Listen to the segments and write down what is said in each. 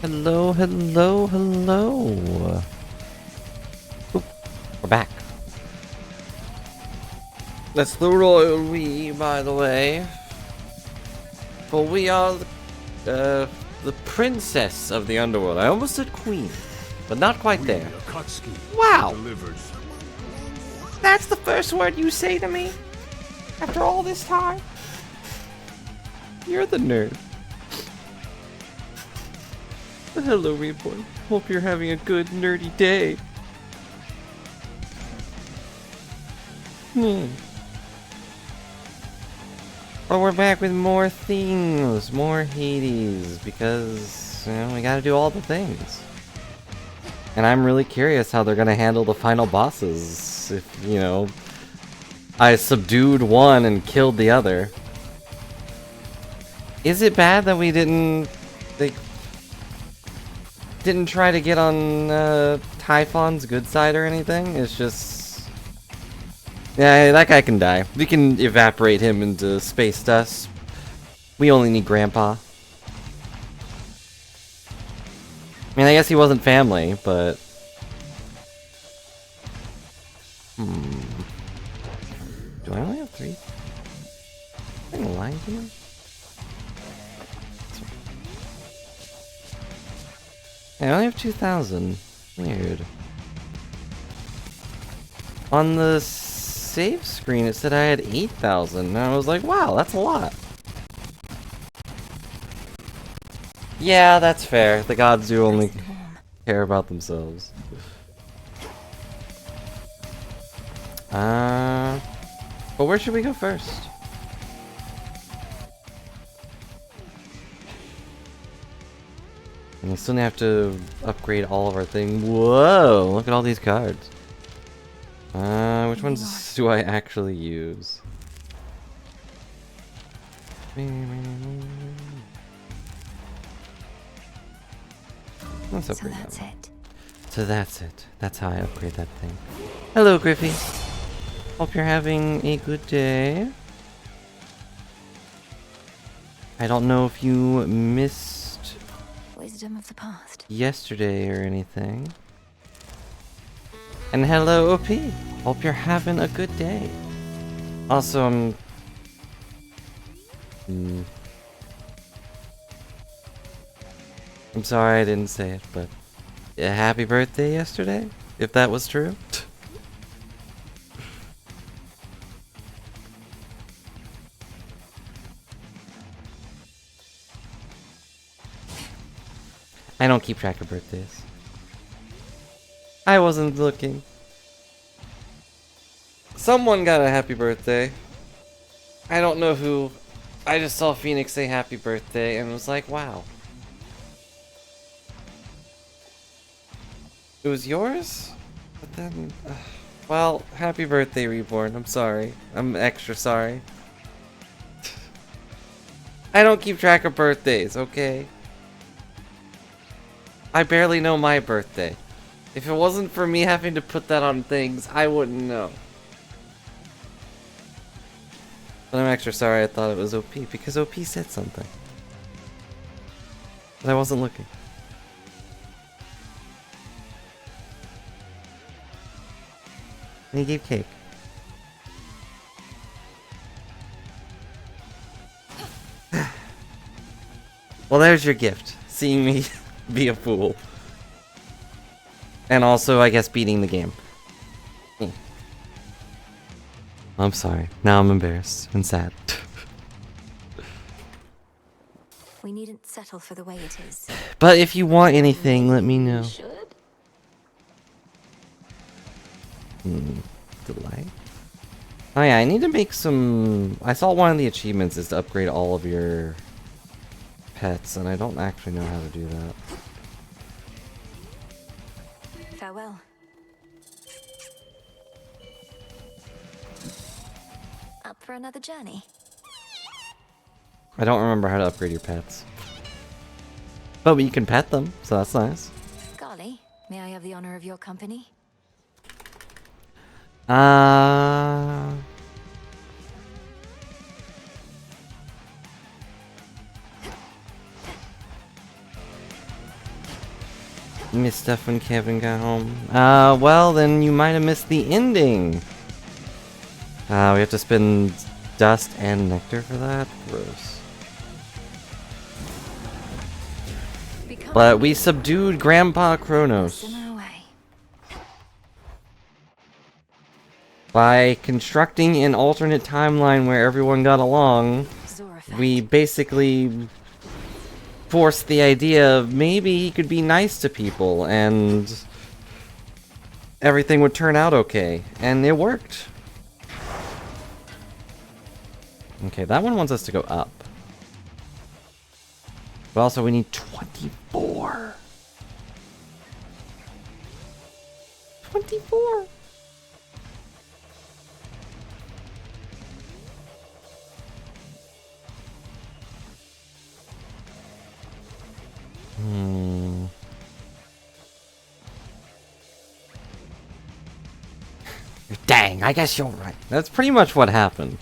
Hello, hello, hello. Oop, we're back. That's the royal we, by the way. For we are the princess of the underworld. I almost said queen, but not quite there. Wow! That's the first word you say to me? After all this time? You're the nerd. Hello, Reborn. Hope you're having a good, nerdy day. Well, we're back with more things, more Hades, because, you know, we gotta do all the things. And I'm really curious how they're gonna handle the final bosses, if, you know, I subdued one and killed the other. Is it bad that we didn't try to get on Typhon's good side or anything? It's just... yeah, that guy can die. We can evaporate him into space dust. We only need Grandpa. I mean, I guess he wasn't family, but... Do I only have 3? Am I lying to you? I only have 2,000. Weird. On the save screen, it said I had 8,000, and I was like, wow, that's a lot. Yeah, that's fair. The gods do only care about themselves. But where should we go first? And we still have to upgrade all of our things. Whoa, look at all these cards. Which ones do I actually use? Let's upgrade that one. So that's it. That's how I upgrade that thing. Hello, Griffy. Hope you're having a good day. I don't know if you missed Wisdom of the past. Yesterday or anything. And hello, OP. Hope you're having a good day. Also, I'm sorry I didn't say it, but happy birthday yesterday, if that was true. I don't keep track of birthdays. I wasn't looking. Someone got a happy birthday. I don't know who. I just saw Phoenix say happy birthday and was like, wow. It was yours? But then... well, happy birthday, Reborn. I'm sorry. I'm extra sorry. I don't keep track of birthdays, okay? I barely know my birthday. If it wasn't for me having to put that on things, I wouldn't know. But I'm extra sorry I thought it was OP, because OP said something. But I wasn't looking. And he gave cake. Well, there's your gift. Seeing me be a fool. And also, I guess, beating the game. I'm sorry. Now I'm embarrassed and sad. We needn't settle for the way it is. But if you want anything, let me know. Delight. Oh yeah, I need to make some... I saw one of the achievements is to upgrade all of your pets, and I don't actually know how to do that. Farewell. Up for another journey? I don't remember how to upgrade your pets. But you can pet them, so that's nice. Golly, may I have the honor of your company? Missed stuff when Kevin got home. Well, then you might have missed the ending. We have to spend dust and nectar for that? Gross. But we subdued Grandpa Kronos Simmer away. by constructing an alternate timeline where everyone got along. Zor effect. We basically forced the idea of maybe he could be nice to people and everything would turn out okay. And it worked. Okay, that one wants us to go up. But also we need 24. 24. Dang, I guess you're right. That's pretty much what happened.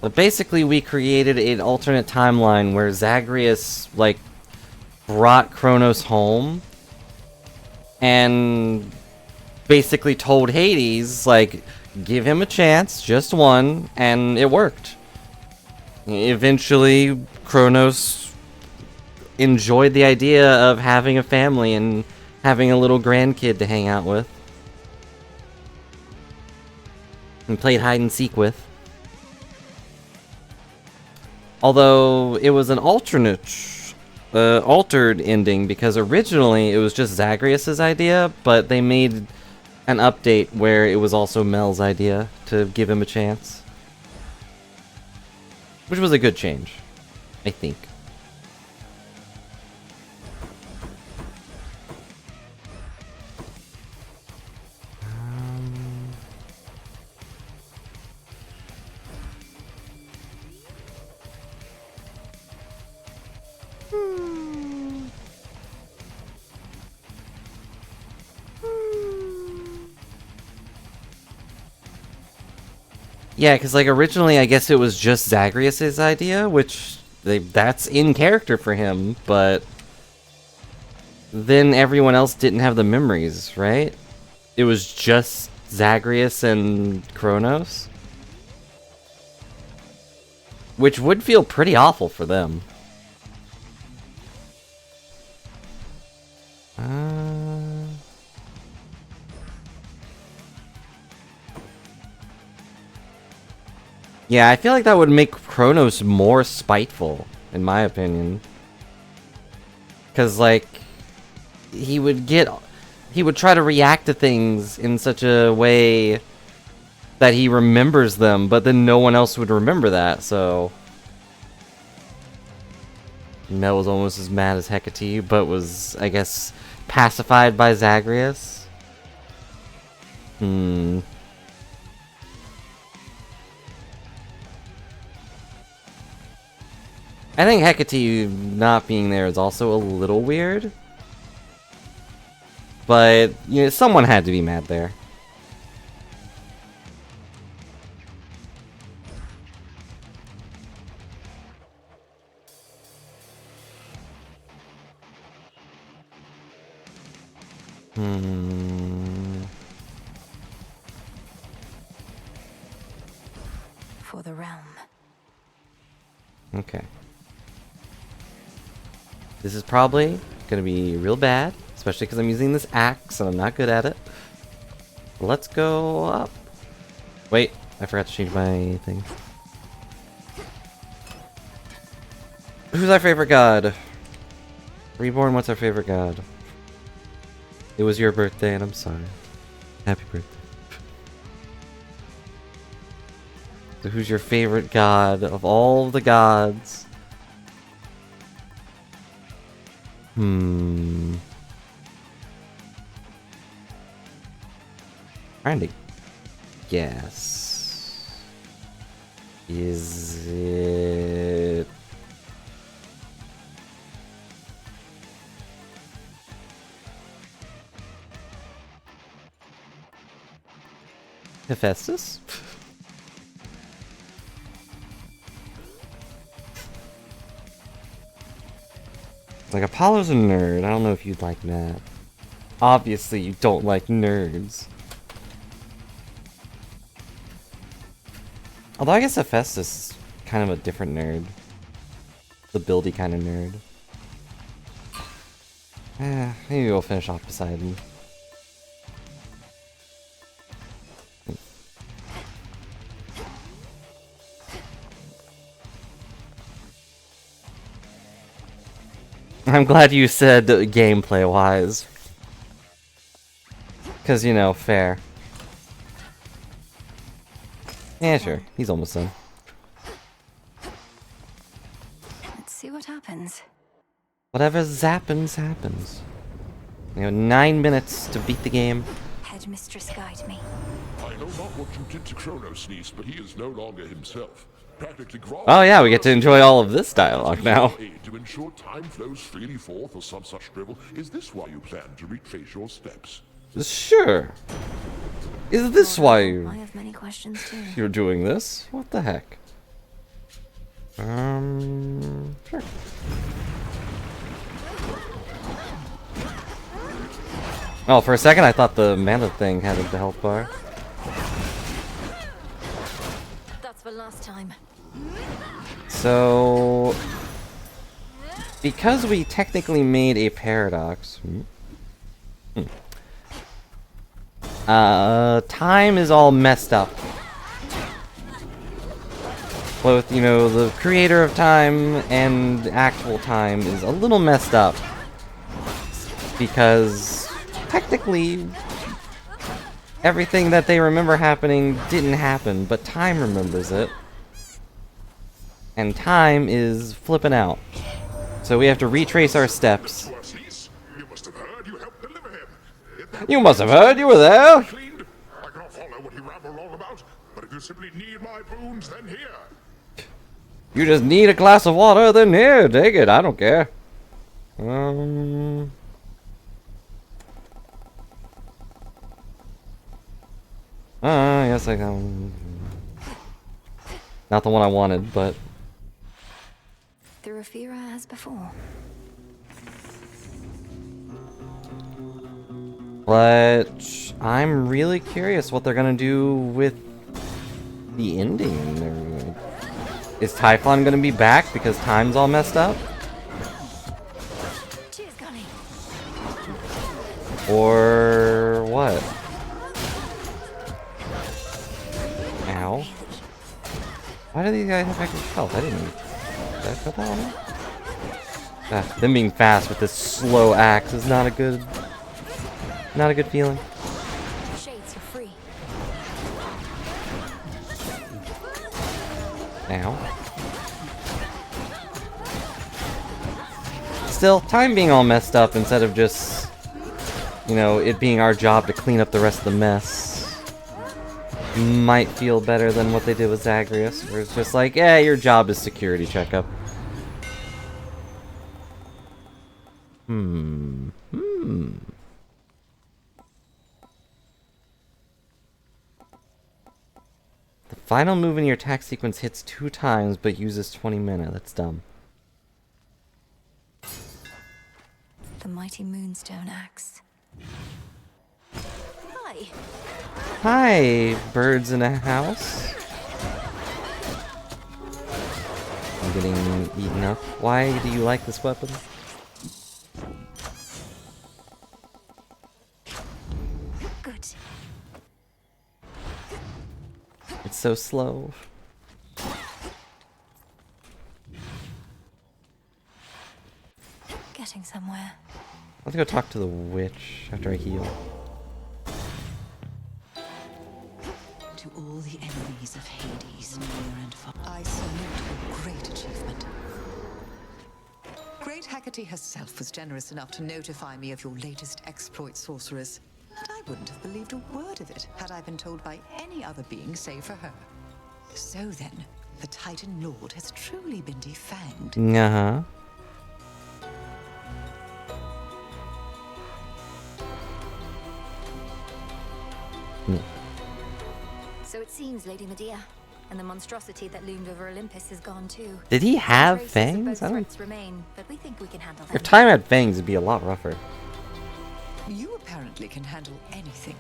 But basically, we created an alternate timeline where Zagreus, like, brought Kronos home and basically told Hades, like, give him a chance, just one, and it worked. Eventually, Kronos enjoyed the idea of having a family and having a little grandkid to hang out with. And played hide and seek with. Although it was an altered ending because originally it was just Zagreus' idea, but they made an update where it was also Mel's idea to give him a chance. Which was a good change, I think. Yeah, because like originally I guess it was just Zagreus' idea, which that's in character for him, but then everyone else didn't have the memories, right? It was just Zagreus and Kronos. Which would feel pretty awful for them. Yeah, I feel like that would make Kronos more spiteful, in my opinion. Because, like, he would try to react to things in such a way that he remembers them, but then no one else would remember that, so... Mel was almost as mad as Hecate, but was, I guess, pacified by Zagreus. I think Hecate not being there is also a little weird. But, you know, someone had to be mad there. For the realm. Okay. This is probably gonna be real bad, especially because I'm using this axe and I'm not good at it. Let's go up. Wait, I forgot to change my thing. Who's our favorite god? Reborn, what's our favorite god? It was your birthday and I'm sorry. Happy birthday. So who's your favorite god of all the gods? Trying to guess. Is it... Hephaestus? Like, Apollo's a nerd. I don't know if you'd like that. Obviously, you don't like nerds. Although I guess Hephaestus is kind of a different nerd. The buildy kind of nerd. Maybe we'll finish off Poseidon. I'm glad you said gameplay-wise. Because, you know, fair. Yeah, sure. He's almost done. Let's see what happens. Whatever zappens, happens. You have 9 minutes to beat the game. Headmistress, guide me. I know not what you did to Kronos, niece, but he is no longer himself. Practically Oh yeah, we get to enjoy all of this dialogue now. To ensure time flows freely forth or some such drivel, is this why you plan to retrace your steps? Sure. Is this why I have many questions too. you're doing this? What the heck? Sure. Oh, for a second I thought the mana thing had the health bar. That's for last time. So, because we technically made a paradox, time is all messed up. Both, you know, the creator of time and actual time is a little messed up. Because, technically, everything that they remember happening didn't happen, but time remembers it. And time is flipping out. So we have to retrace our steps. You must have heard you helped deliver him. You must have heard you were there! Cleaned? I cannot follow what he rambled on about, but if you simply need my boons, then here. You just need a glass of water, then here, take it, I don't care. Yes I can. Not the one I wanted, but... Through Ophira as before. But... I'm really curious what they're gonna do with the ending. Is Typhon gonna be back because time's all messed up? Cheers, Gunny. Or what? Ow. Why do these guys have extra health? I didn't... Did I put that on them? Ah, them being fast with this slow axe is not a good... Not a good feeling. Shades, you're free. Ow. Still, time being all messed up instead of just, you know, it being our job to clean up the rest of the mess might feel better than what they did with Zagreus, where it's just like, your job is security checkup. The final move in your attack sequence hits 2 times but uses 20 mana. That's dumb. The mighty Moonstone Axe. Hi. Hi, birds in a house. I'm getting eaten up. Why do you like this weapon? Good. It's so slow. Getting somewhere. Let's go talk to the witch after I heal. To all the enemies of Hades, near and far, I salute your great achievement. Great Hecate herself was generous enough to notify me of your latest exploit, sorcerers. But I wouldn't have believed a word of it had I been told by any other being save for her. So then, the Titan Lord has truly been defanged. Uh-huh. So it seems, Lady Medea. and the monstrosity that loomed over Olympus is gone too. Did he have Traces of fangs? both I don't... threats remain, but we think we can handle them. If Time had fangs, it'd be a lot rougher. You apparently can handle anything.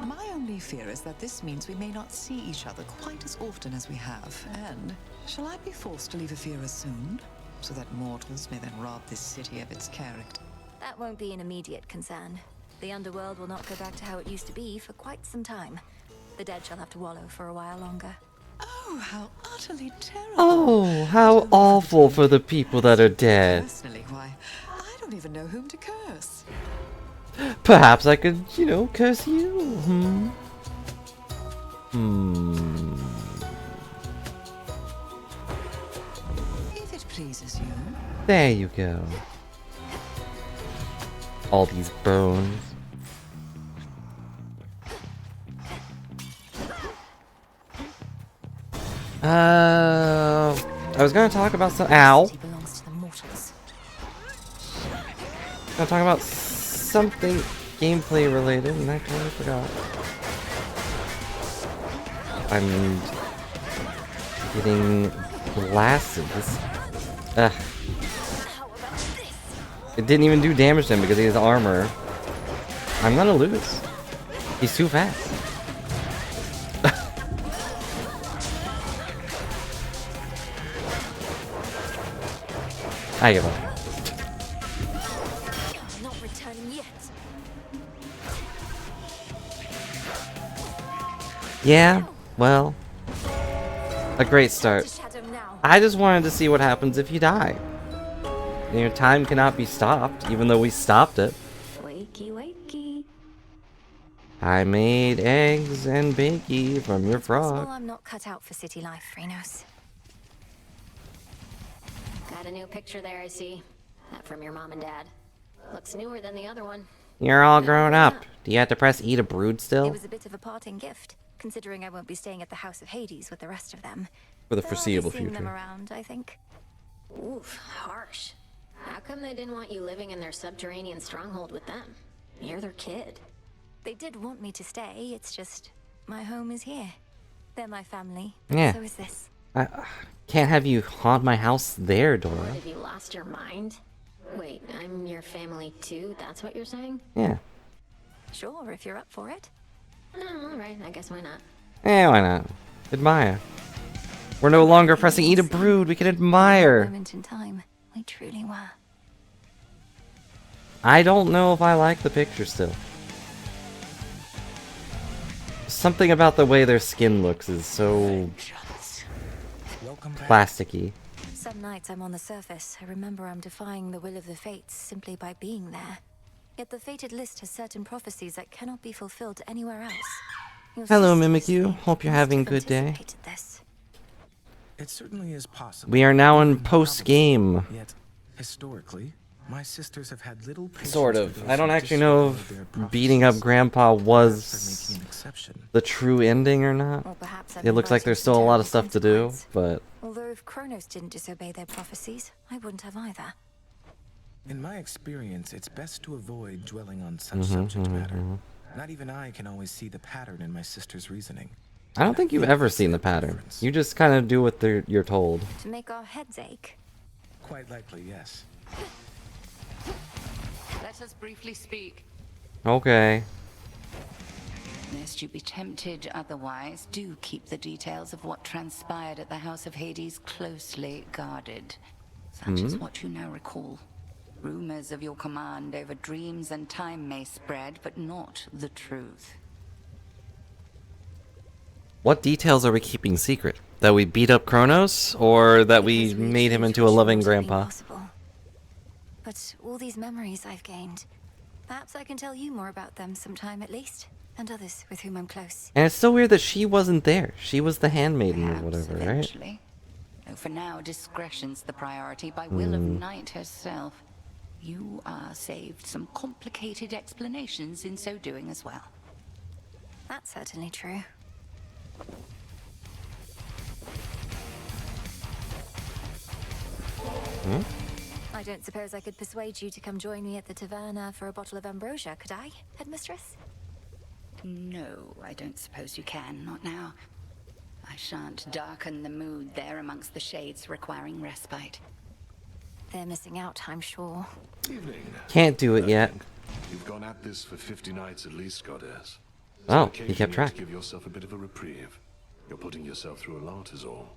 My only fear is that this means we may not see each other quite as often as we have. And shall I be forced to leave Ephira soon, so that mortals may then rob this city of its character? That won't be an immediate concern. The underworld will not go back to how it used to be for quite some time. The dead shall have to wallow for a while longer. Oh, how utterly terrible. Oh, how awful for the people that are dead. Personally, why, I don't even know whom to curse. Perhaps I could, you know, curse you. If it pleases you. There you go. All these bones. I was gonna talk about some. Ow. City belongs to the mortals. Gonna talk about something gameplay related, and I totally forgot. I'm getting blasted. Ugh. How about this? It didn't even do damage to him because he has armor. I'm gonna lose. He's too fast. I give up. I'm not returning yet. Yeah, well, a great start. To shadow now. I just wanted to see what happens if you die. You know, time cannot be stopped, even though we stopped it. Wakey, wakey. I made eggs and bakey from your Possible frog. I'm not cut out for city life, Phrenos. Got a new picture there, I see. That from your mom and dad. Looks newer than the other one. You're all grown up. Do you have to press E to brood It still? was a bit of a parting gift, considering I won't be staying at the House of Hades with the rest of them. For the Though I'll be foreseeable seeing them future. around, I think. Oof, harsh. How come they didn't want you living in their subterranean stronghold with them? You're their kid. They did want me to stay, it's just my home is here. They're my family, but Yeah. so is this. I can't have you haunt my house there, What, Dora. have you lost your mind? Wait, I'm your family too? That's what you're saying? Yeah. Sure, if you're up for it. No, alright, I guess why not? Why not? Admire. We're no longer pressing E to brood. We can admire. Moment in time, we truly were. I don't know if I like the picture still. Something about the way their skin looks is so plasticky. Some nights I'm on the surface, I remember I'm defying the will of the fates simply by being there. Yet the fated list has certain prophecies that cannot be fulfilled anywhere else. Your Hello, sisters, Mimikyu. they Hope you're must having a have good day. anticipated this. It certainly is possible. We are now in post-game. Yet, historically, my sisters have had little patience Sort with of. those I don't who actually know disregard their if beating up prophecies. Grandpa Perhaps was they're making an exception. the true ending or not. Or perhaps I've It looks like invited there's some still a lot of terrible stuff to do, consequence. but Although if Kronos didn't disobey their prophecies, I wouldn't have either. In my experience, it's best to avoid dwelling on such subject matter. Not even I can always see the pattern in my sister's reasoning. I don't think you've ever seen the pattern. You just kind of do what you're told. To make our heads ache. Quite likely, yes. Let us briefly speak. Okay. Lest you be tempted otherwise, do keep the details of what transpired at the House of Hades closely guarded. Such is what you now recall. Rumors of your command over dreams and time may spread, but not the truth. What details are we keeping secret? That we beat up Kronos, or that we Because we've made him changed into a what loving should be grandpa? possible. But all these memories I've gained, perhaps I can tell you more about them sometime at least, and others with whom I'm close. And it's so weird that she wasn't there. She was the handmaiden or Perhaps whatever, right? eventually. Though for now, discretion's the priority by will of Night herself. You are saved some complicated explanations in so doing as well. That's certainly true. I don't suppose I could persuade you to come join me at the taverna for a bottle of ambrosia, could I, headmistress? No, I don't suppose you can, not now. I shan't darken the mood there amongst the shades requiring respite. They're missing out, I'm sure. Evening. Can't do it yet. You've gone at this for 50 nights at least, Goddess. Oh, So he kept occasionally track. to give yourself a bit of a reprieve. You're putting yourself through a lot is all.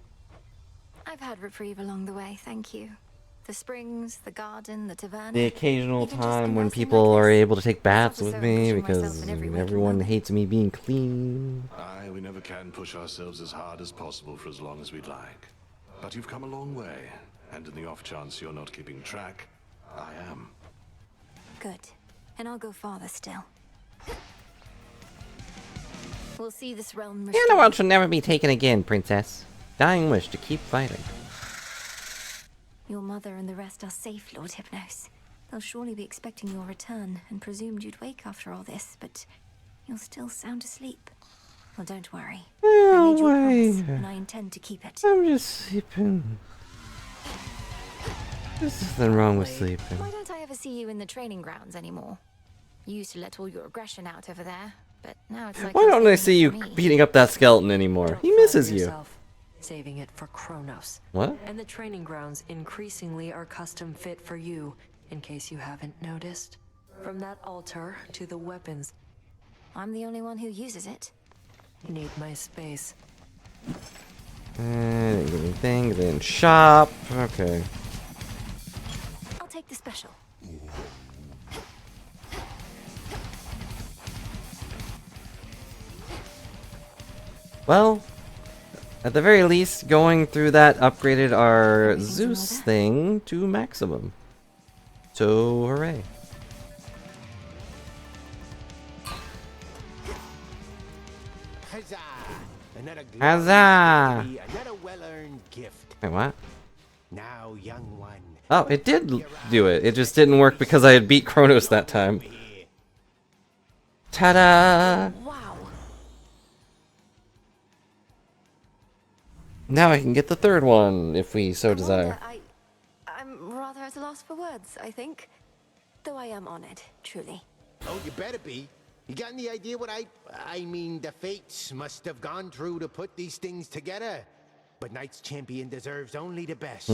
I've had reprieve along the way, thank you. The springs, the garden, the taverna. The occasional Even just time when conversing people like are this. able to take baths I've with also me envisioned myself because in every waking everyone moment. hates me being clean. Aye, we never can push ourselves as hard as possible for as long as we'd like. But you've come a long way, and in the off chance you're not keeping track, I am. Good. And I'll go farther still. We'll see this realm The restored. underworld shall never be taken again, princess. Dying wish to keep fighting. Your mother and the rest are safe, Lord Hypnos. They'll surely be expecting your return and presumed you'd wake after all this, but you're still sound asleep. Well, don't worry. I made you a promise, and I intend to keep it. I'm just sleeping. There's nothing wrong with sleeping. Why don't I ever see you in the training grounds anymore? You used to let all your aggression out over there, but now it's like Why you're don't I saving see it you for me. beating up that skeleton anymore? Don't He flatter misses you. yourself. Saving it for Kronos. What? And the training grounds increasingly are custom fit for you, in case you haven't noticed. From that altar to the weapons. I'm the only one who uses it. Need my space. Didn't get anything. Then shop. Okay. I'll take the special. Well, at the very least, going through that upgraded our Zeus thing to maximum. So, hooray. Huzzah! Another Huzzah! Another well-earned gift. Wait, what? Now, young one. Oh, it did do it. It just didn't work because I had beat Kronos that time. Ta-da! Wow. Now I can get the third one, if we so desire. I'm rather at a loss for words, I think. Though I am honored, truly. Oh, you better be. You got any idea what I mean, the fates must have gone through to put these things together. But Knight's Champion deserves only the best.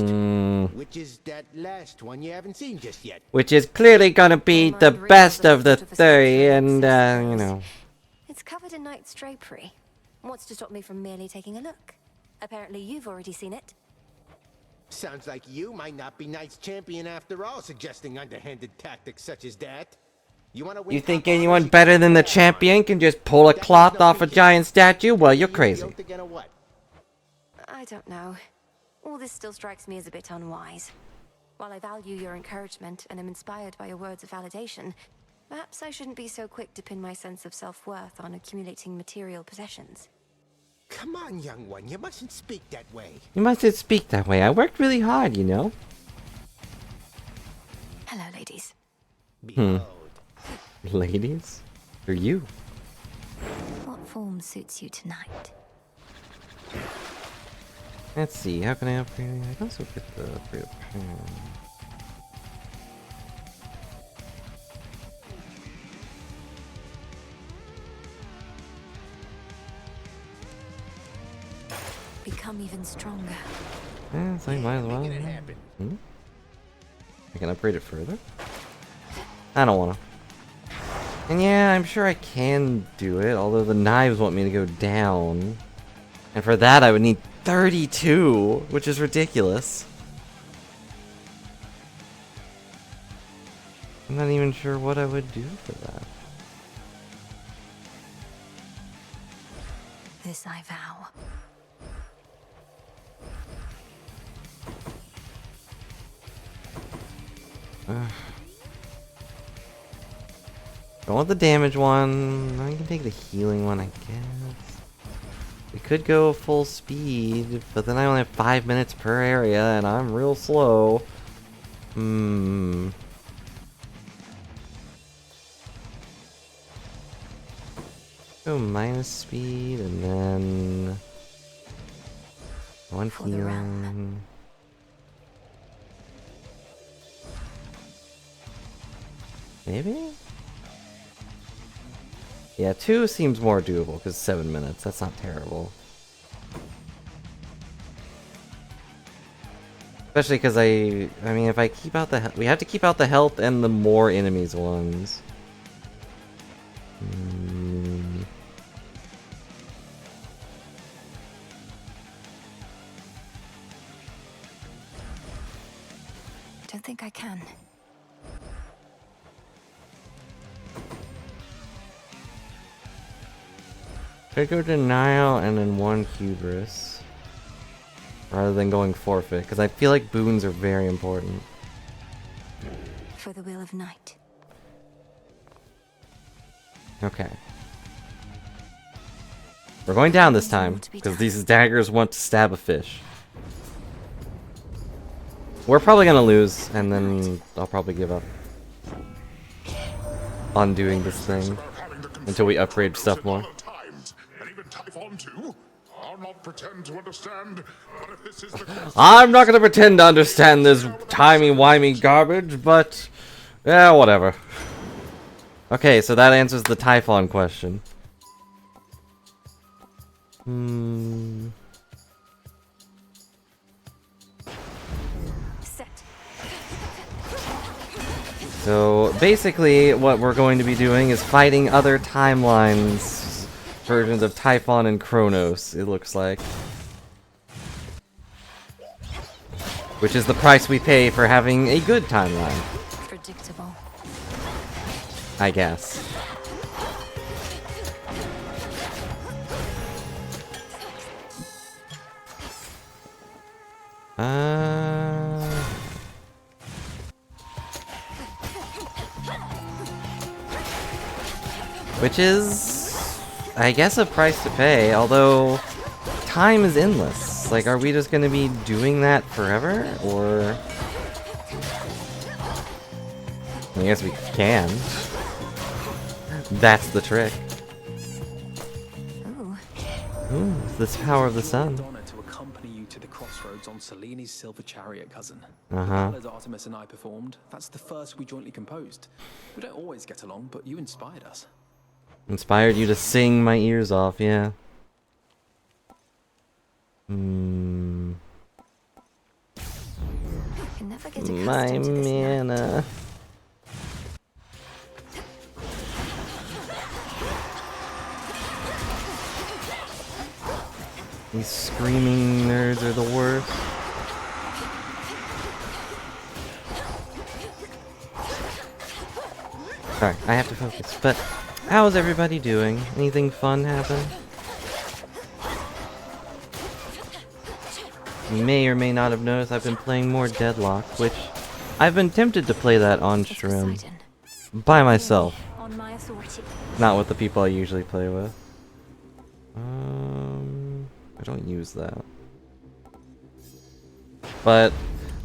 Which is that last one you haven't seen just yet. Which is clearly gonna be the best of the three, and, you know. It's covered in knight's drapery. What's to stop me from merely taking a look? Apparently you've already seen it. Sounds like you might not be Knight's Champion after all, suggesting underhanded tactics such as that. You wanna win? You think anyone better than the champion can just pull a cloth off a giant statue? Well, you're crazy. I don't know. All this still strikes me as a bit unwise. While I value your encouragement and am inspired by your words of validation, perhaps I shouldn't be so quick to pin my sense of self-worth on accumulating material possessions. Come on, young one, you mustn't speak that way. You mustn't speak that way. I worked really hard, you know. Hello, ladies. Ladies? For you. What form suits you tonight? Let's see, how can I upgrade it? I can also get the upgrade pen. Become even stronger. Yeah, so I might as well. I can upgrade it further? I don't wanna. And yeah, I'm sure I can do it, although the knives want me to go down. And for that I would need 32, which is ridiculous. I'm not even sure what I would do for that. This I vow. Don't want the damage one. I can take the healing one, I guess. We could go full speed, but then I only have 5 minutes per area, and I'm real slow. Go minus speed, and then one healing. Maybe? Yeah, 2 seems more doable, because 7 minutes. That's not terrible. Especially because I mean, if I keep out the we have to keep out the health and the more enemies ones. Don't think I can. Should go denial and then one hubris. Rather than going forfeit, because I feel like boons are very important. For the will of Night. Okay. We're going down this time, because these daggers want to stab a fish. We're probably gonna lose, and then I'll probably give up on doing this thing until we upgrade stuff more. I'll not pretend to understand, but if this is the I'm not gonna pretend to understand this timey-wimey garbage, but yeah, whatever. Okay, so that answers the Typhon question. So basically, what we're going to be doing is fighting other timelines, versions of Typhon and Kronos, it looks like. Which is the price we pay for having a good timeline. Predictable. I guess. Which is, I guess, a price to pay, although time is endless. Like, are we just gonna be doing that forever, or... I guess we can. That's the trick. Ooh, this power of the sun. To accompany you to the crossroads on Seleni's silver chariot, cousin. Uh-huh. The ballads Artemis and I performed, that's the first we jointly composed. We don't always get along, but you inspired us. Inspired you to sing my ears off, yeah. My mana. These screaming nerds are the worst. Sorry, I have to focus. But how's everybody doing? Anything fun happen? You may or may not have noticed I've been playing more Deadlock, which I've been tempted to play that on stream. By myself. Not with the people I usually play with. I don't use that. But,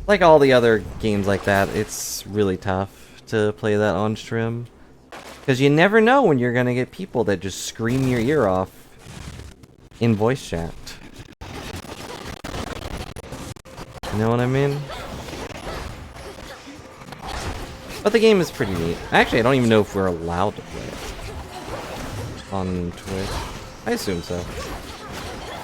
like all the other games like that, it's really tough to play that on stream. Because you never know when you're gonna get people that just scream your ear off in voice chat. You know what I mean? But the game is pretty neat. Actually, I don't even know if we're allowed to play it on Twitch. I assume so.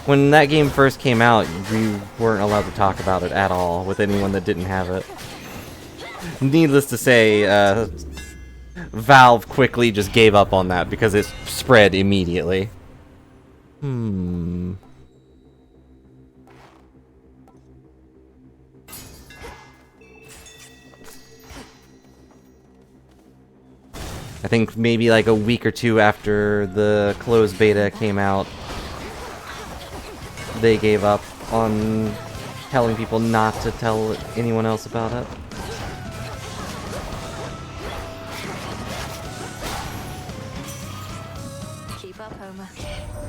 When that game first came out, we weren't allowed to talk about it at all with anyone that didn't have it. Needless to say, Valve quickly just gave up on that because it spread immediately. I think maybe like a week or two after the closed beta came out, they gave up on telling people not to tell anyone else about it. Keep up, Homer.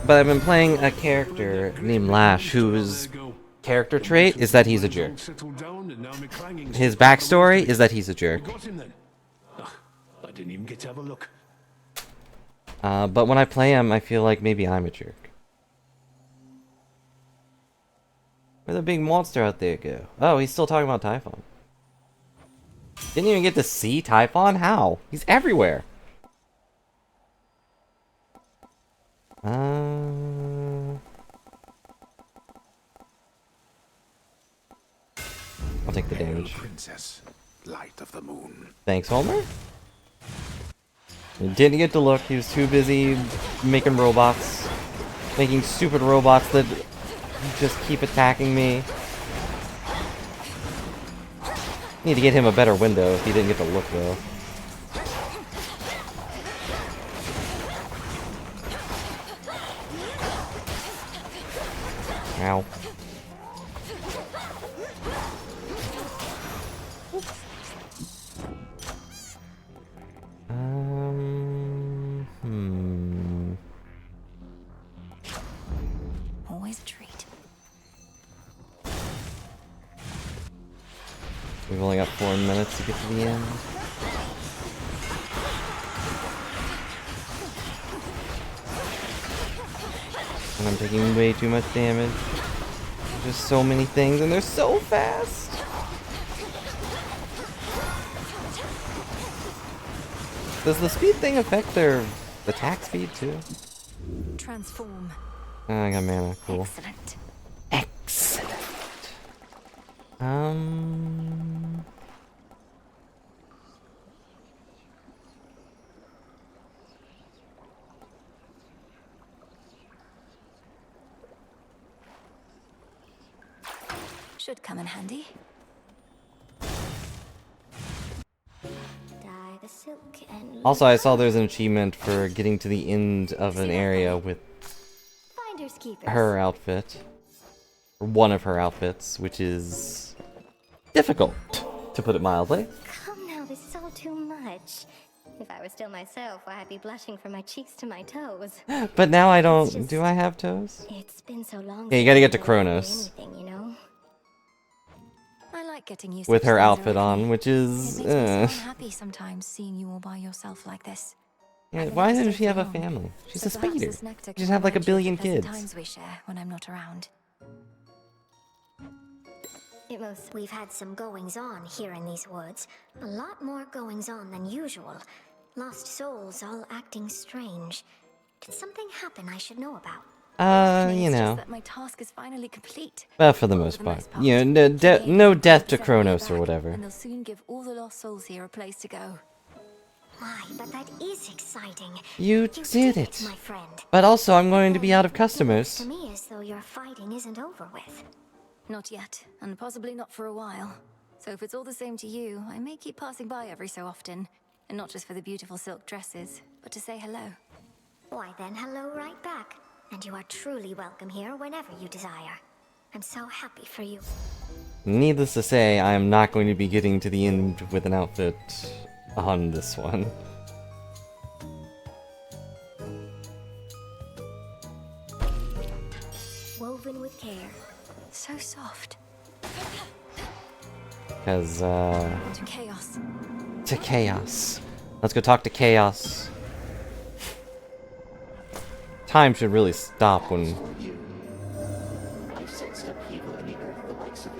But I've been playing a character named Lash, whose character trait is that he's a jerk. His backstory is that he's a jerk. I didn't even get to have a look. But when I play him, I feel like maybe I'm a jerk. Where'd the big monster out there go? Oh, he's still talking about Typhon. Didn't even get to see Typhon? How? He's everywhere. I'll take the damage. Princess, light of the moon. Thanks, Homer. He didn't get to look. He was too busy making robots. Making stupid robots that just keep attacking me. Need to get him a better window if he didn't get to look, though. Ow. Always a treat. We've only got 4 minutes to get to the end. And I'm taking way too much damage. There's just so many things and they're so fast. Does the speed thing affect their attack speed too? Transform. Oh, I got mana. Cool. Excellent. Excellent. Should come in handy. Dye the silk and Also, I saw there's an achievement for getting to the end of an area with finders keepers. her outfit. Or one of her outfits, which is difficult, to put it mildly. Come now, this is all too much. If I were still myself, I'd be blushing from my cheeks to my toes. But now I don't. Do I have toes? It's been so long. Yeah, you gotta get to Kronos Anything, you know? I like getting used with to her things outfit already. on, which is. It makes me so unhappy sometimes seeing you all by yourself like this. Yeah, I've why never doesn't stayed she have for a long, family? She's so a perhaps spider. this nectar She can should have like a remind you of billion the pleasant kids. times we share when I'm not around. We've had some goings on here in these woods. A lot more goings on than usual. Lost souls all acting strange. Did something happen I should know about? You It's just know. that my task is finally complete. For the most part. You know, no death to Kronos or whatever. And they'll soon give all the lost souls here a place to go. My, but that is exciting. You did it. my friend. But also, I'm going to be out of customers. To me, as though your fighting isn't over with. Not yet, and possibly not for a while. So if it's all the same to you, I may keep passing by every so often. And not just for the beautiful silk dresses, but to say hello. Why then, hello right back. And you are truly welcome here whenever you desire. I'm so happy for you. Needless to say, I am not going to be getting to the end with an outfit on this one. Woven with care. So soft. Because, To chaos. to Chaos. Let's go talk to Chaos. Time should really stop when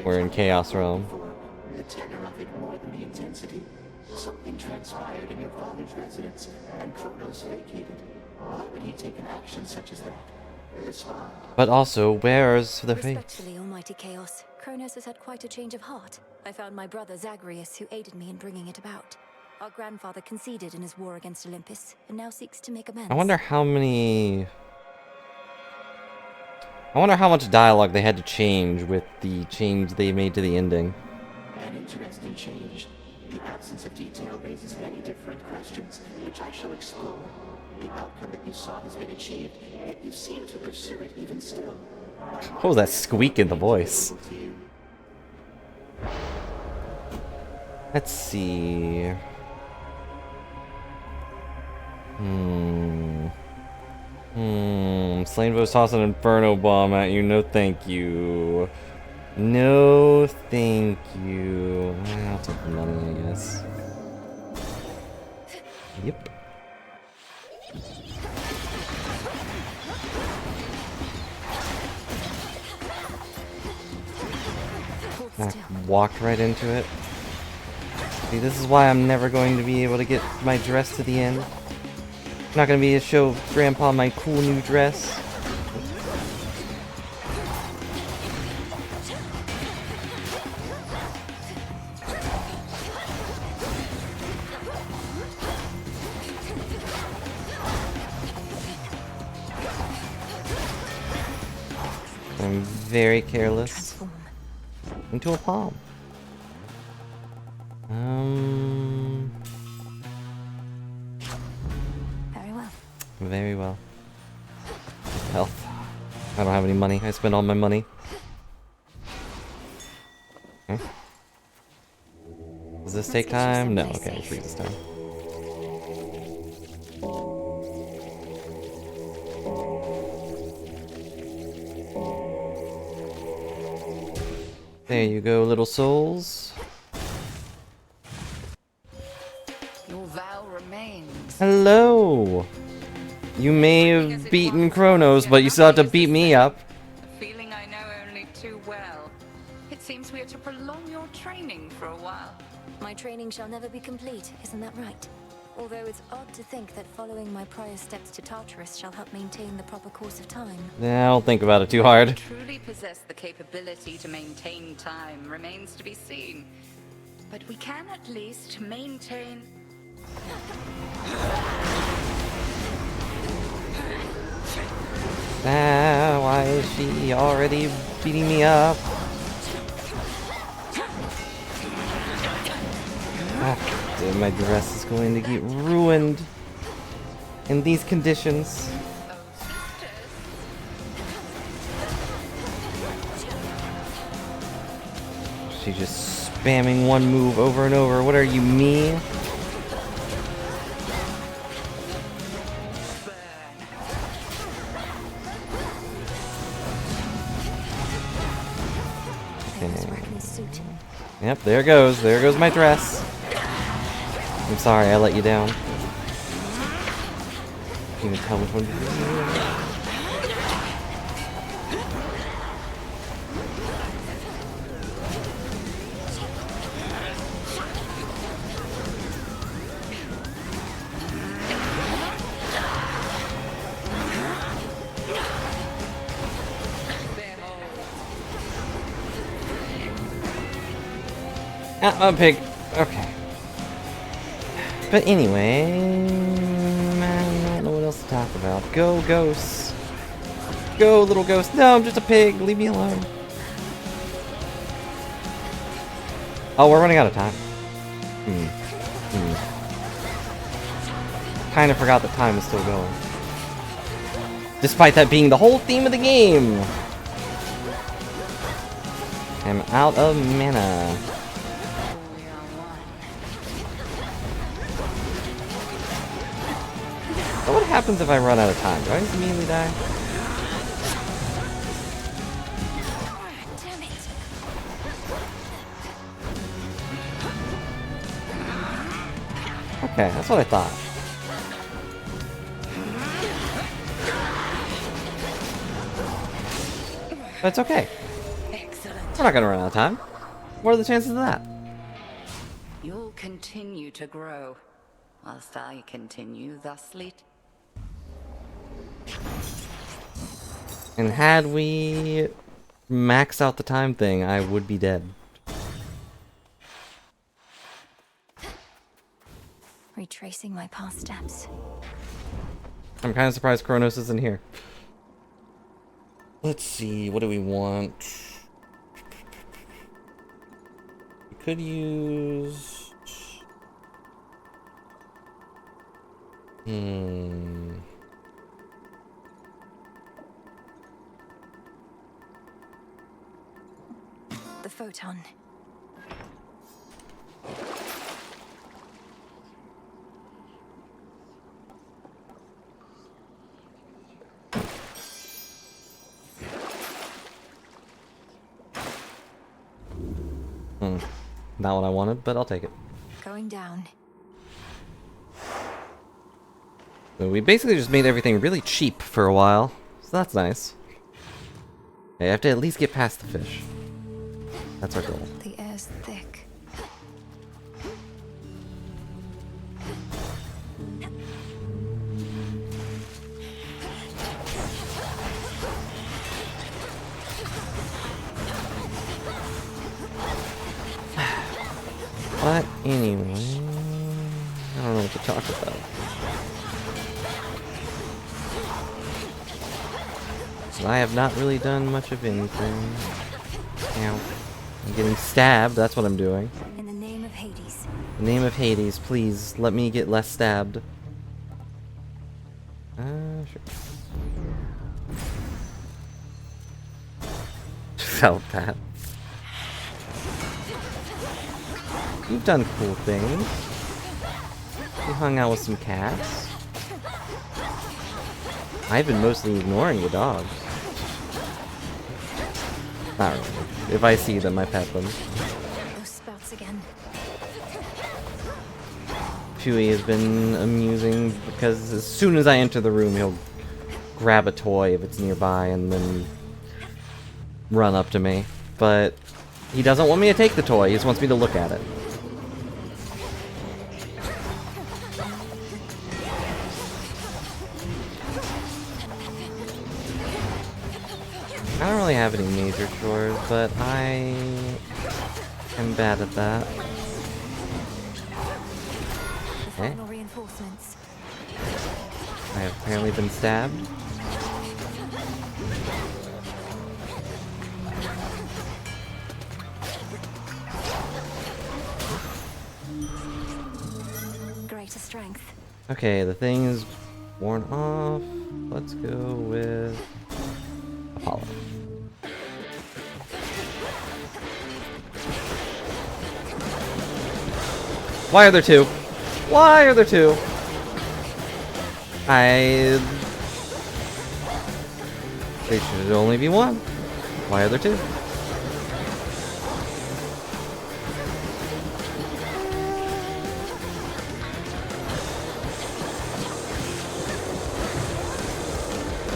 we're in Chaos Realm. The tenor of it more than the intensity. Something transpired in your father's residence, and Kronos vacated. Why would he take an action such as that? Respond. But also, where's the fate? Respectfully, Almighty Chaos, Kronos has had quite a change of heart. I found my brother Zagreus, who aided me in bringing it about. Our grandfather conceded in his war against Olympus, and now seeks to make amends. I wonder how many... I wonder how much dialogue they had to change with the change they made to the ending. An interesting change. The absence of detail raises many different questions, which I shall explore. The outcome that you saw has been achieved, yet you seem to pursue it even still. What was that squeak in the voice? Let's see... Slainvo's toss an Inferno Bomb at you. No thank you. No thank you. I'll take the money, I guess. Yep. I walked right into it. See, this is why I'm never going to be able to get my dress to the end. I'm not going to be able to show Grandpa my cool new dress. very careless. Into a palm. Very well. Very well. Health. I don't have any money. I spent all my money. Okay. Does this take time? No. Okay, we'll freeze this time. There you go, little souls. Your vow remains. Hello! You may have beaten Kronos, but you still have to beat me up. A feeling I know only too well. It seems we are to prolong your training for a while. My training shall never be complete, isn't that right? Although it's odd to think that following my prior steps to Tartarus shall help maintain the proper course of time. Yeah, don't think about it too hard. Truly possess the capability to maintain time remains to be seen. But we can at least maintain... Ah, why is she already beating me up? Ah, dude, my dress is going to get ruined in these conditions. She's just spamming one move over and over. What are you, me? Yep, there goes. There goes my dress. I'm sorry, I let you down. Can you tell which one to do? Ah, a pig. Okay. But anyway, I don't know what else to talk about. Go, ghosts. Go, little ghost. No, I'm just a pig. Leave me alone. Oh, we're running out of time. Kind of forgot that time is still going. Despite that being the whole theme of the game. I'm out of mana. So what happens if I run out of time? Do I just immediately die? Damn it. Okay, that's what I thought. But it's okay. We're not gonna run out of time. What are the chances of that? You'll continue to grow, whilst I continue thusly. And had we maxed out the time thing, I would be dead. Retracing my past steps. I'm kind of surprised Kronos isn't here. Let's see, what do we want? We could use... The photon. Not what I wanted, but I'll take it. Going down. So we basically just made everything really cheap for a while, so that's nice. I have to at least get past the fish. That's our goal. The air's thick. But anyway, I don't know what to talk about. I have not really done much of anything. Ow. I'm getting stabbed, that's what I'm doing. In the name of Hades. In the name of Hades, please let me get less stabbed. Sure. Felt that. You've done cool things. You hung out with some cats. I've been mostly ignoring the dogs. Not really. If I see them, I pet them. Those spouts again. Chewie has been amusing because as soon as I enter the room, he'll grab a toy if it's nearby and then run up to me. But he doesn't want me to take the toy, he just wants me to look at it. I don't really have any major chores, but I am bad at that. Okay. Reinforcements. I have apparently been stabbed. Greater strength. Okay, the thing is worn off. Let's go with Apollo. Why are there two? Why are there two? They should only be one. Why are there two?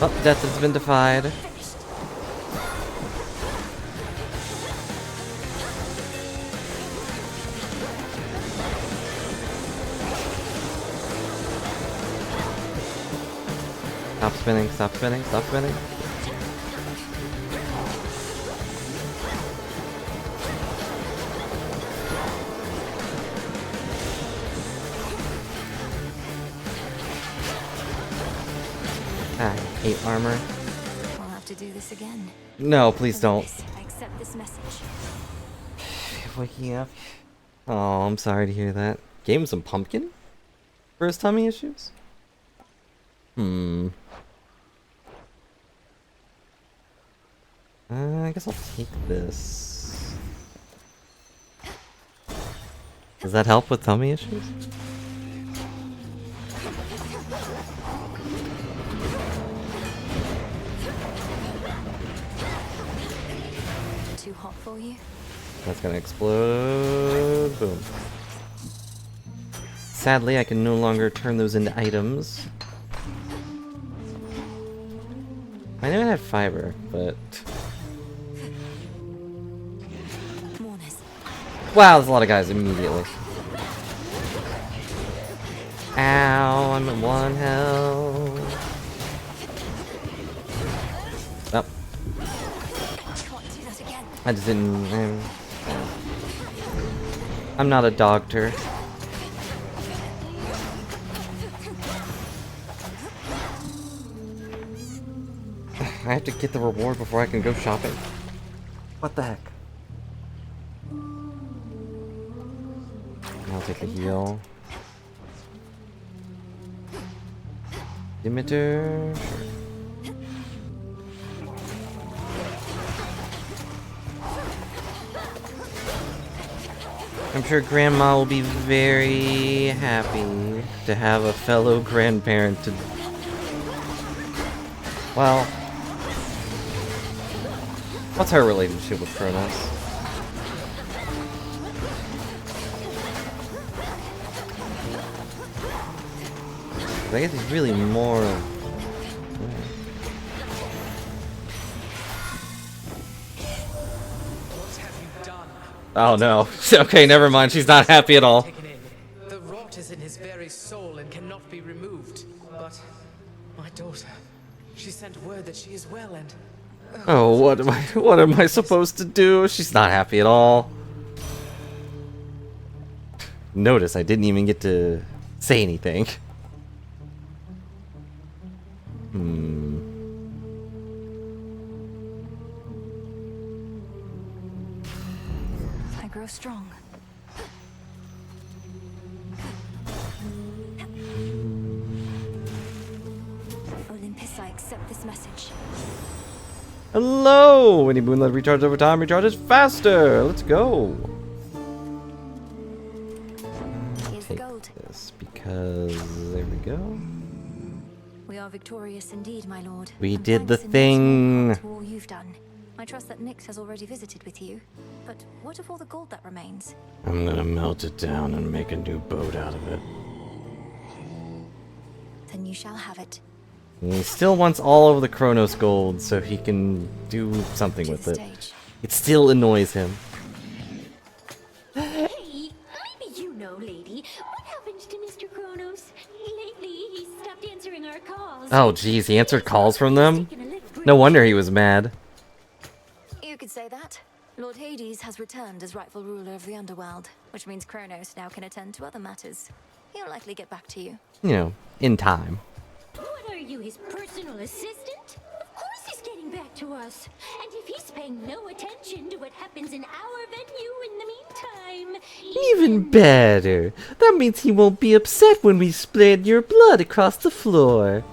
Oh, death has been defied. Stop spinning, stop spinning, stop spinning. I hate armor. We'll have to do this again. No, please don't. I accept this message. Waking up. Oh, I'm sorry to hear that. Gave him some pumpkin for his tummy issues? I guess I'll take this. Does that help with tummy issues? Too hot for you? That's gonna explode. Boom. Sadly, I can no longer turn those into items. I knew I had fiber, but... Wow, there's a lot of guys immediately. Ow, I'm at 1 health. Oh. I just didn't... I'm not a doctor. I have to get the reward before I can go shopping. What the heck? I'll take a heal. Emitter. Sure. I'm sure Grandma will be very happy to have a fellow grandparent to... Well... What's her relationship with Kronos? I guess he's really more... Oh no. Okay, never mind. She's not happy at all. The rot is in his very soul and cannot be removed. But my daughter, she sent word that she is well and... Oh, what am I supposed to do? She's not happy at all. Notice I didn't even get to say anything. I accept this message. Hello! Any moonlight recharge over time recharges faster! Let's go! Here's the gold. This because there we go. We are victorious indeed, my lord. We And did the thanks in no thing. small part to all you've done. I trust that Nyx has already visited with you. But what of all the gold that remains? I'm gonna melt it down and make a new boat out of it. Then you shall have it. And he still wants all of the Chronos gold so he can do something with it. It still annoys him. Hey, maybe you know, lady. What happened to Mr. Kronos? Lately, he stopped answering our calls. Oh geez, he answered calls from them? No wonder he was mad. You could say that. Lord Hades has returned as rightful ruler of the underworld, which means Kronos now can attend to other matters. He'll likely get back to you. You know, in time. What are you, his personal assistant? Of course he's getting back to us. And if he's paying no attention to what happens in our venue in the meantime... Even better. That means he won't be upset when we split your blood across the floor.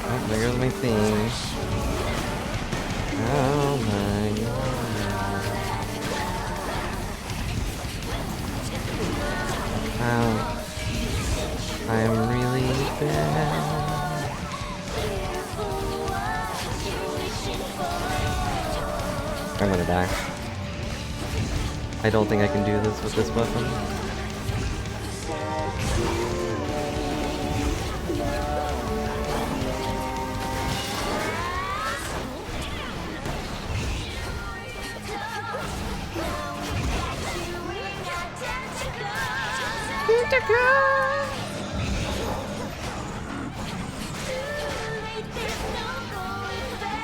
Oh, there goes my thing. Oh my god. Ow. I'm really bad. I'm gonna die. I don't think I can do this with this weapon.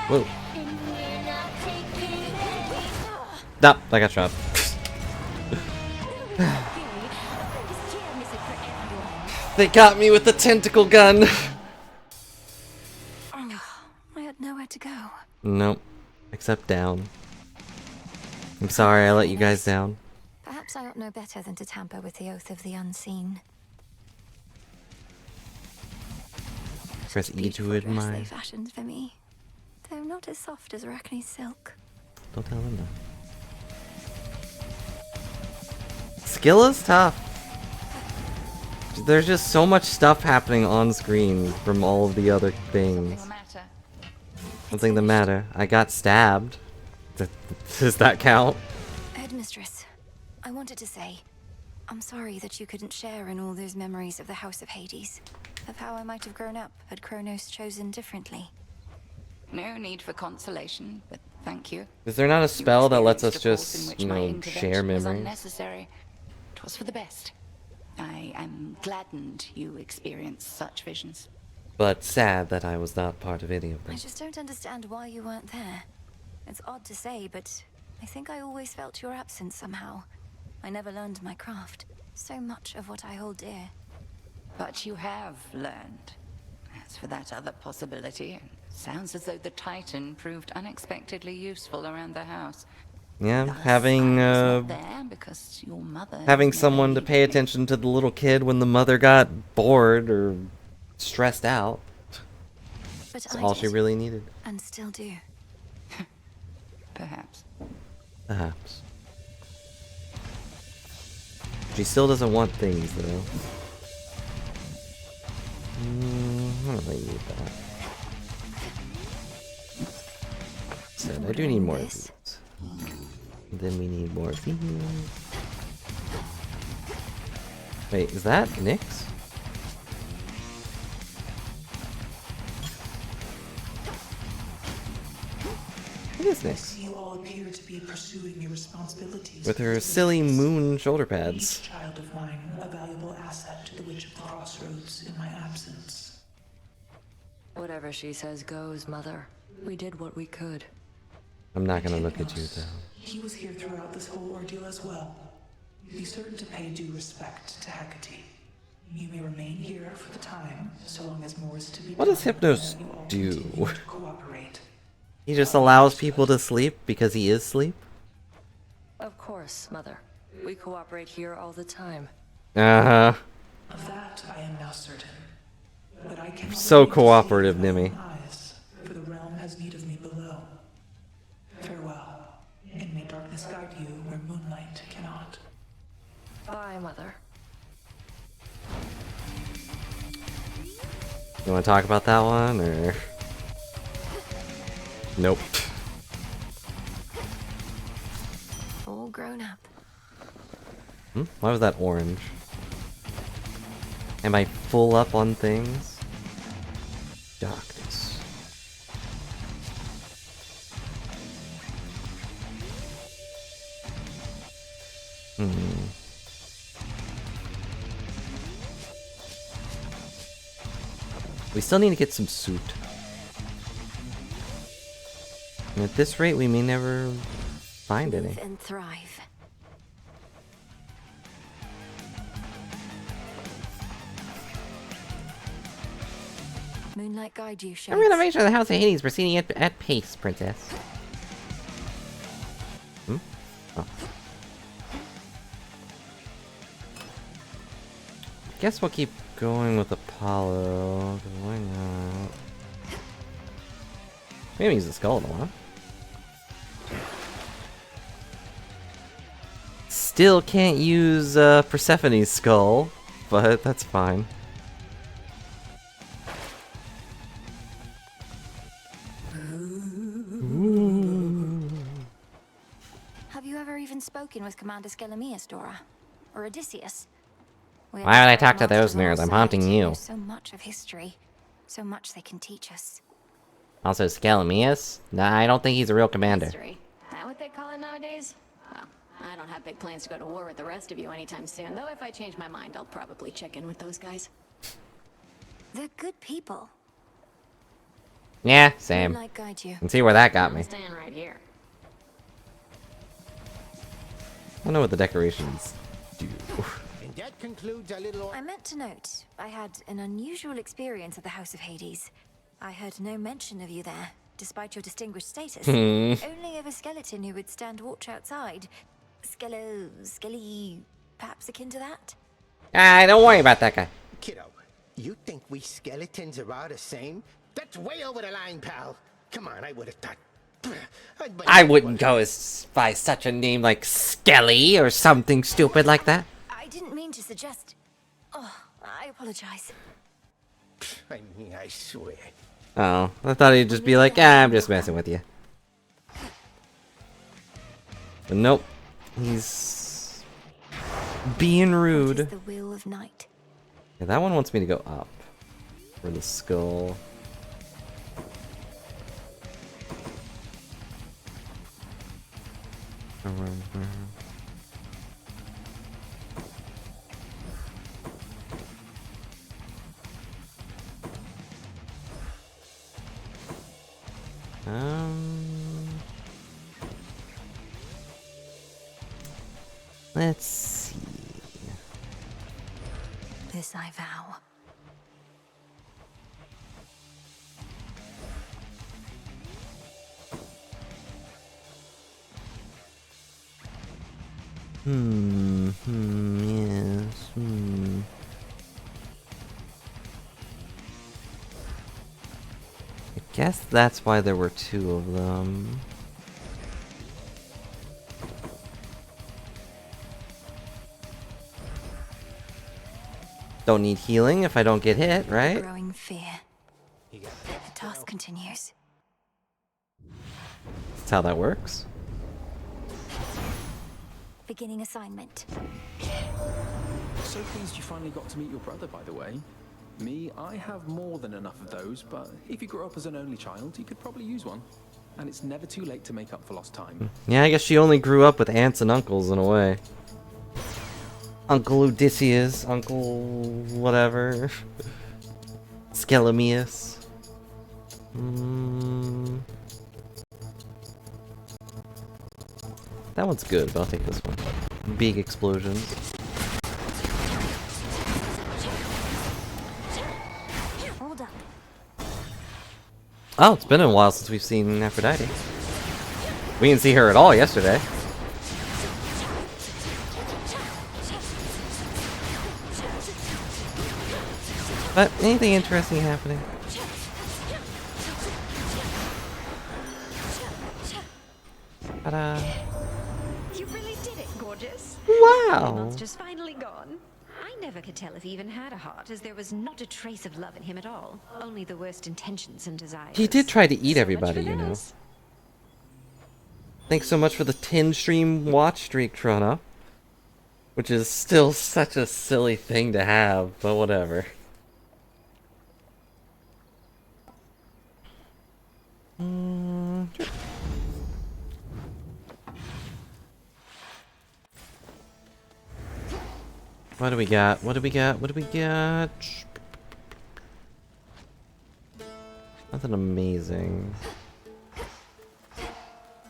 Whoa. Nope, I got shot. They got me with the tentacle gun. I had nowhere to go. Nope. Except down. I'm sorry I let you guys down. Perhaps I ought know better than to tamper with the oath of the unseen. Press E to Dress admire. they fashioned for me, though not as soft as Arachne's silk. Don't tell them that. Skill is tough. There's just so much stuff happening on screen from all of the other things. Something the matter. I got stabbed. Does that count? Headmistress, I wanted to say, I'm sorry that you couldn't share in all those memories of the House of Hades, of how I might have grown up had Kronos chosen differently. No need for consolation, but thank you. Is there not a spell that lets us Experienced a course in just, which you my know, intervention share was memories? unnecessary. It was for the best. I am gladdened you experienced such visions. But sad that I was not part of any of I them. just don't understand why you weren't there. It's odd to say, but I think I always felt your absence somehow. I never learned my craft. So much of what I hold dear. But you have learned. As for that other possibility, it sounds as though the Titan proved unexpectedly useful around the house. Yeah, having There because your mother having someone to pay attention to the little kid when the mother got bored or stressed out. But That's I all she did, really needed. and still do. Perhaps. Perhaps. She still doesn't want things, though. I don't really need that. Said I do need more of these. Then we need more of these. Wait, is that Nyx? It is Nyx. You all appear to be pursuing your responsibilities. With her silly moon shoulder pads. Each child of mine, a valuable asset to the Witch of the Crossroads in my absence. Whatever she says goes, Mother. We did what we could. I'm not gonna look at you, though. He was here throughout this whole ordeal as well. Be certain to pay due respect to Hecate. You may remain here for the time, so long as more is to be What done. does Hypnos You all do? continue to cooperate. He just allows people to sleep because he is sleep? Of course, Mother. We cooperate here all the time. Uh-huh. Of that I am now certain. But I cannot So remain to cooperative, see with my Nimi. own eyes, for the realm has need of me below. Farewell, and may darkness guide you where moonlight cannot. Bye, Mother. You want to talk about that one, or? Nope. All grown up. Why was that orange? Am I full up on things? Darkness. We still need to get some suit. And at this rate, we may never find any. Live and thrive. Moonlight guide you, Shades. I'm gonna make sure the House of Hades proceeding at pace, Princess. Oh. Guess we'll keep going with Apollo. 'Cause why not? Maybe use the skull in a while. Still can't use Persephone's skull, but that's fine. Have you ever even spoken with Commander Skelemius, Dora? Or Odysseus? Why would I talk to those nerds? I'm haunting you. There's so much of history. So much they can teach us. Also, Skelemius? Nah, I don't think he's a real commander. History. That what they call it nowadays? Well, I don't have big plans to go to war with the rest of you anytime soon, though if I change my mind, I'll probably check in with those guys. They're good people. Yeah, same. Moonlight guide you. And see where that got me. I'm staying right here. I don't know what the decorations do. And that concludes our little... I meant to note, I had an unusual experience at the House of Hades. I heard no mention of you there, despite your distinguished status. Only of a skeleton who would stand watch outside. Skelly, perhaps akin to that? Don't worry about that guy. Kiddo, you think we skeletons are all the same? That's way over the line, pal. Come on, I would have thought... I wouldn't go by such a name like Skelly or something stupid like that. I didn't mean to suggest... Oh, I apologize. I mean, I swear. Oh, I thought he'd just be like, I'm just messing with you. But nope. He's being rude. What is the will of night? Yeah, that one wants me to go up. For the skull. Let's see. This I vow. Yes, I guess that's why there were two of them. Don't need healing if I don't get hit, right? Growing fear. The task continues. That's how that works. Beginning assignment. So pleased you finally got to meet your brother, by the way. Me, I have more than enough of those, but if you grew up as an only child, you could probably use one. And it's never too late to make up for lost time. Yeah, I guess she only grew up with aunts and uncles in a way. Uncle Odysseus, Uncle whatever. Skelemius. That one's good, but I'll take this one. Big explosions. Hold up. Oh, it's been a while since we've seen Aphrodite. We didn't see her at all yesterday. But anything interesting happening? Ta-da. You really did it, gorgeous. Wow. The monster's finally gone. I never could tell if he even had a heart, as there was not a trace of love in him at all. Only the worst intentions and desires. He did try to eat So everybody, much for you know. those. Thanks so much for the 10 stream watch streak, Trona. Which is still such a silly thing to have, but whatever. Sure. What do we got? What do we got? What do we got? Nothing amazing.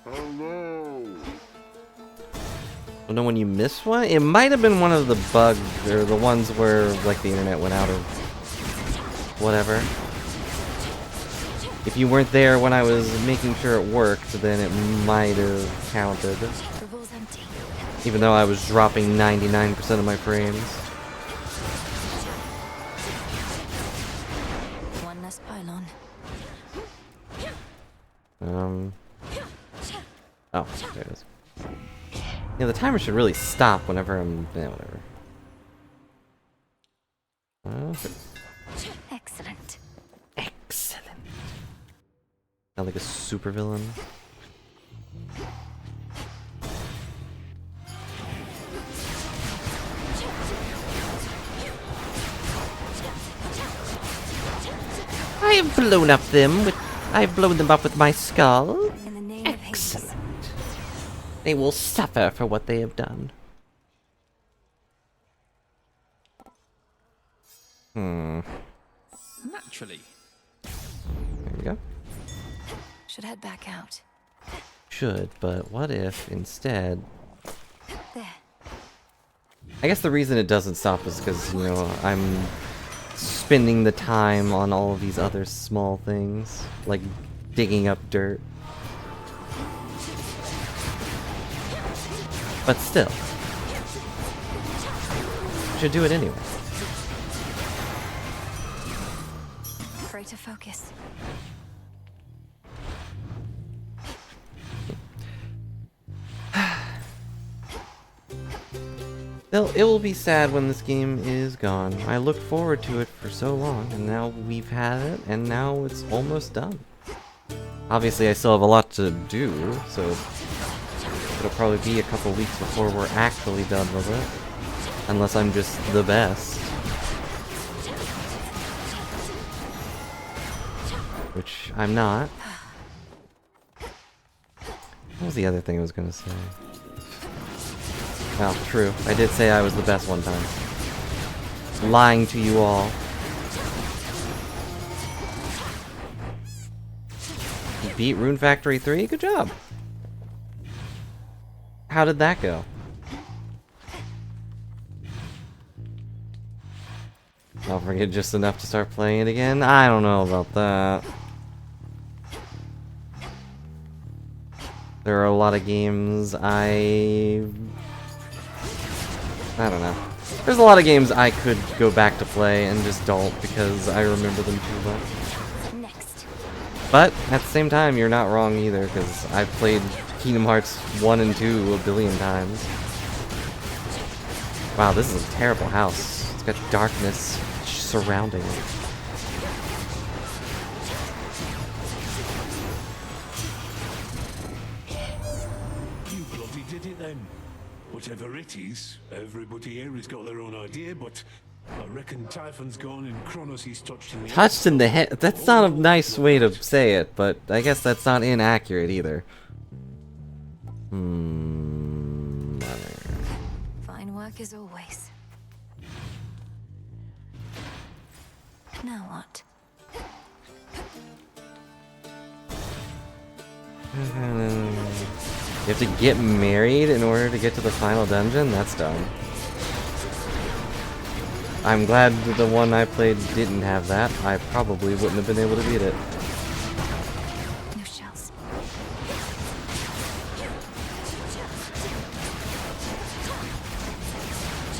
Hello. You know when you miss one? It might have been one of the bugs, or the ones where, like, the internet went out of whatever. If you weren't there when I was making sure it worked, then it might have counted. Even though I was dropping 99% of my frames. One less pylon. Oh, there it is. Yeah, the timer should really stop whenever I'm... Yeah, whatever. Okay. Excellent. Excellent. Sound like a supervillain. I've blown them up with my skull. Excellent. They will suffer for what they have done. Naturally. There we go. Should head back out. Should, but what if instead... There. I guess the reason it doesn't stop is because, you know, I'm spending the time on all of these other small things, like digging up dirt. But still. Should do it anyway. Greater focus. It will be sad when this game is gone. I looked forward to it for so long, and now we've had it, and now it's almost done. Obviously, I still have a lot to do, so it'll probably be a couple weeks before we're actually done with it. Unless I'm just the best. Which I'm not. What was the other thing I was gonna say? Well, true. I did say I was the best one time. Lying to you all. You beat Rune Factory 3? Good job. How did that go? I'll forget just enough to start playing it again? I don't know about that. There are a lot of games I don't know. There's a lot of games I could go back to play and just don't because I remember them too much. Next. But at the same time, you're not wrong either because I've played Kingdom Hearts 1 and 2 a billion times. Wow, this is a terrible house. It's got darkness surrounding it. You bloody did it then. Whatever it is, everybody here has got their own idea, but I reckon Typhon's gone and Kronos is touched in the Touched in the head? That's not a nice way to say it, but I guess that's not inaccurate either. Fine work as always. Now what? You have to get married in order to get to the final dungeon? That's dumb. I'm glad that the one I played didn't have that. I probably wouldn't have been able to beat it. No shells.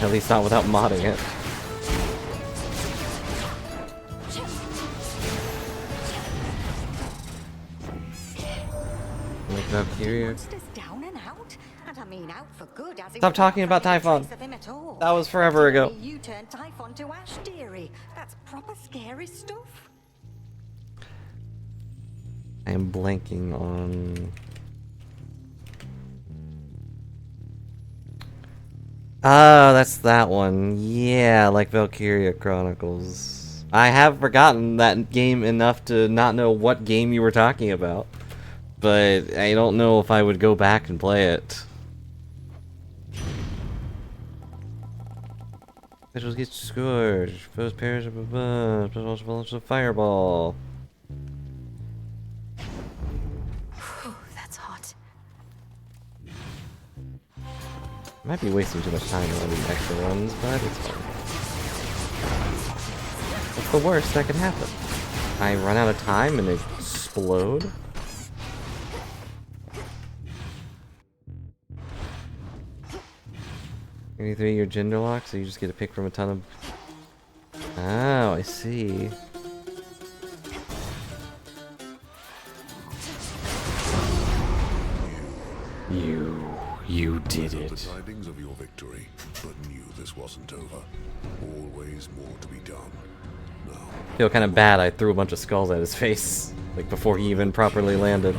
At least not without modding it. Valkyria. Monsters down and out, and I mean out for good. As Stop talking about Typhon. That was forever ago. You turned Typhon to ash, dearie. That's proper scary stuff. I am blanking on. Oh, that's that one. Yeah, like Valkyria Chronicles. I have forgotten that game enough to not know what game you were talking about. But I don't know if I would go back and play it. Visuals get scourged. Foes perish up above. Also launch a fireball. That's hot. Might be wasting too much time on these extra ones, but it's fine. What's the worst that could happen? I run out of time and explode? 83, your gender lock, so you just get to pick from a ton of... Oh, I see. You did it. The tidings of your victory, but knew this wasn't over. Always more to be done. Now, I feel kind of bad I threw a bunch of skulls at his face, like before he even properly landed.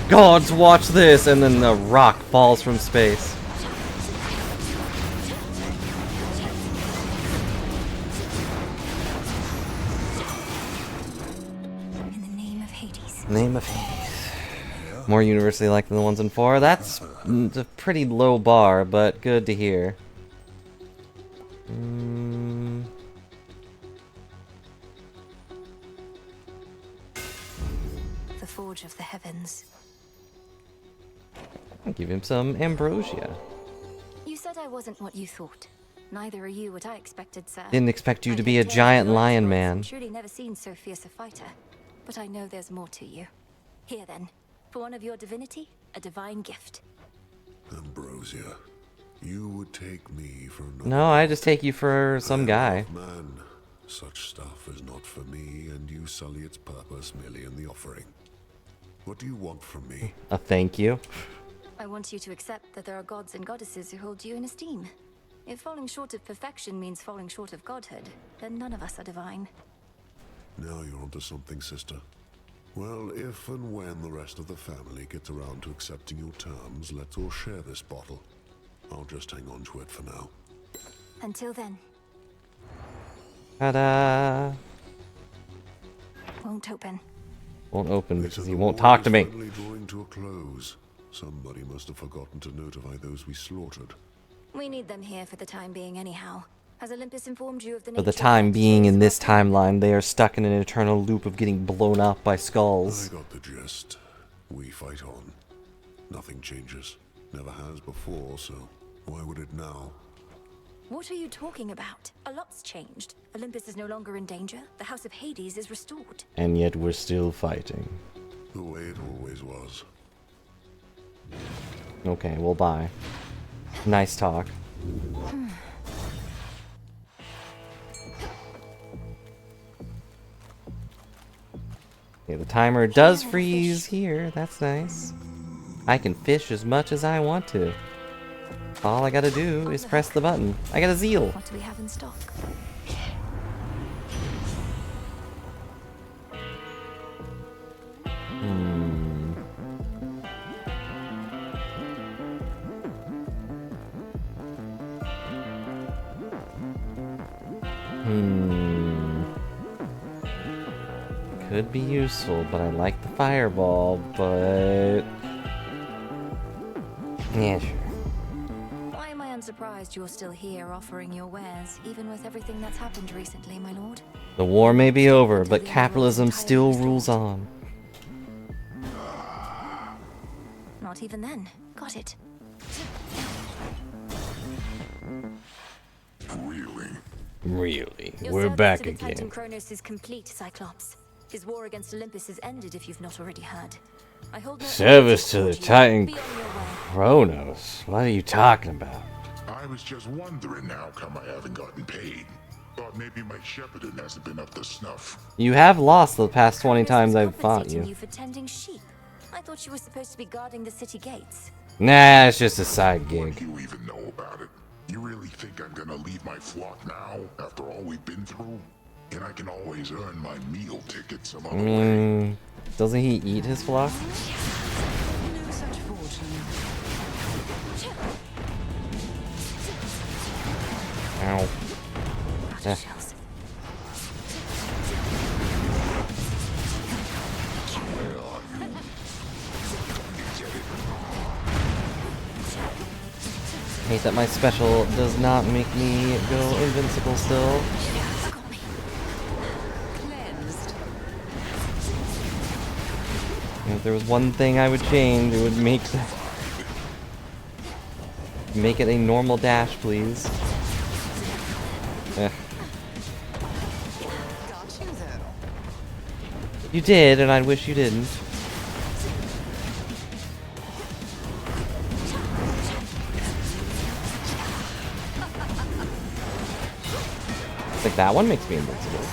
Gods, watch this! And then the rock falls from space. In the name of Hades. Name of Hades. More universally liked than the ones in 4. That's a pretty low bar, but good to hear. The Forge of the Heavens. I'll give him some ambrosia. You said I wasn't what you thought. Neither are you what I expected, sir. Didn't expect you to be a giant lion man. Truly never seen so fierce a fighter, but I know there's more to you. Here then, for one of your divinity, a divine gift. Ambrosia, you would take me for No, I just take you for some guy. Man, such stuff is not for me, and you sully its purpose merely in the offering. What do you want from me? A thank you. I want you to accept that there are gods and goddesses who hold you in esteem. If falling short of perfection means falling short of godhood, then none of us are divine. Now you're onto something, sister. Well, if and when the rest of the family gets around to accepting your terms, let's all share this bottle. I'll just hang on to it for now. Until then. Ta-da! Won't open. Won't open because he won't talk to me. Finally drawing to a close. Somebody must have forgotten to notify those we slaughtered. We need them here for the time being anyhow. Has Olympus informed you of the For the nature time of being in this timeline, they are stuck in an eternal loop of getting blown up by skulls. I got the gist. We fight on. Nothing changes. Never has before, so why would it now? What are you talking about? A lot's changed. Olympus is no longer in danger. The House of Hades is restored. And yet we're still fighting. The way it always was. Okay, well, bye. Nice talk. Yeah, the timer does freeze here. That's nice. I can fish as much as I want to. All I gotta do is press the button. I got a zeal. What do we have in stock? Could be useful, but I like the fireball, but... Yeah, sure. Why am I unsurprised you're still here offering your wares, even with everything that's happened recently, my lord? The war may be over, but capitalism still rules on. Not even then. Got it. Really? Your We're service back to the Titan again. Kronos is complete, Cyclops. His war against Olympus is ended if you've not already heard. I hold no Service to the orders Titan Be on your way. Kronos? What are you talking about? I I was just wondering how come I haven't gotten paid. Thought maybe my shepherding hasn't been up to snuff. You have lost the past 20 times I've fought Compensating you. for tending sheep. I thought you were supposed to be guarding the city gates. Nah, it's just a side What gig. do you even know about it? You really think I'm gonna leave my flock now, after all we've been through? And I can always earn my meal ticket some other way. Doesn't he eat his flock? No such fortune. Ow. Eh. Hate that my special does not make me go invincible still. If there was one thing I would change, it would make it a normal dash, please. Eh. You did, and I wish you didn't. Like that one makes me invincible.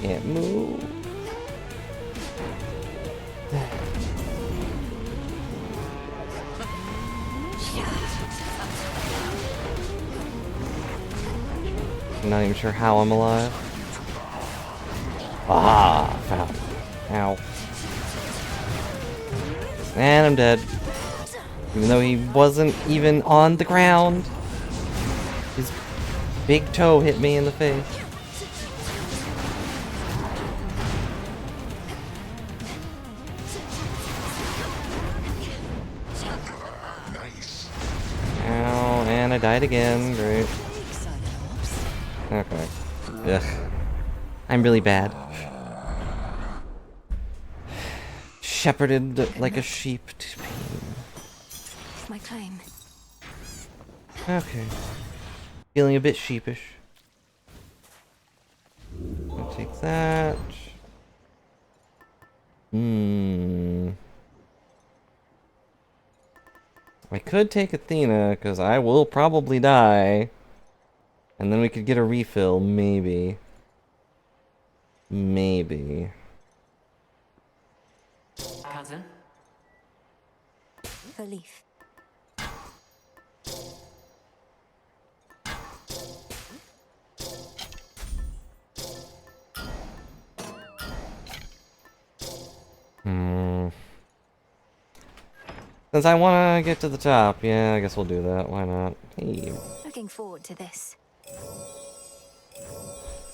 Can't move. I'm not even sure how I'm alive. Ah, found. Ow. And I'm dead. Even though he wasn't even on the ground. His big toe hit me in the face. Ow, and I died again. Great. Okay. Ugh. I'm really bad. Shepherded like a sheep to pain. My claim. Okay. Feeling a bit sheepish. I'll take that. I could take Athena, because I will probably die. And then we could get a refill, maybe. Maybe. Cousin? The leaf. Since I want to get to the top, yeah, I guess we'll do that. Why not? Hey. Looking forward to this.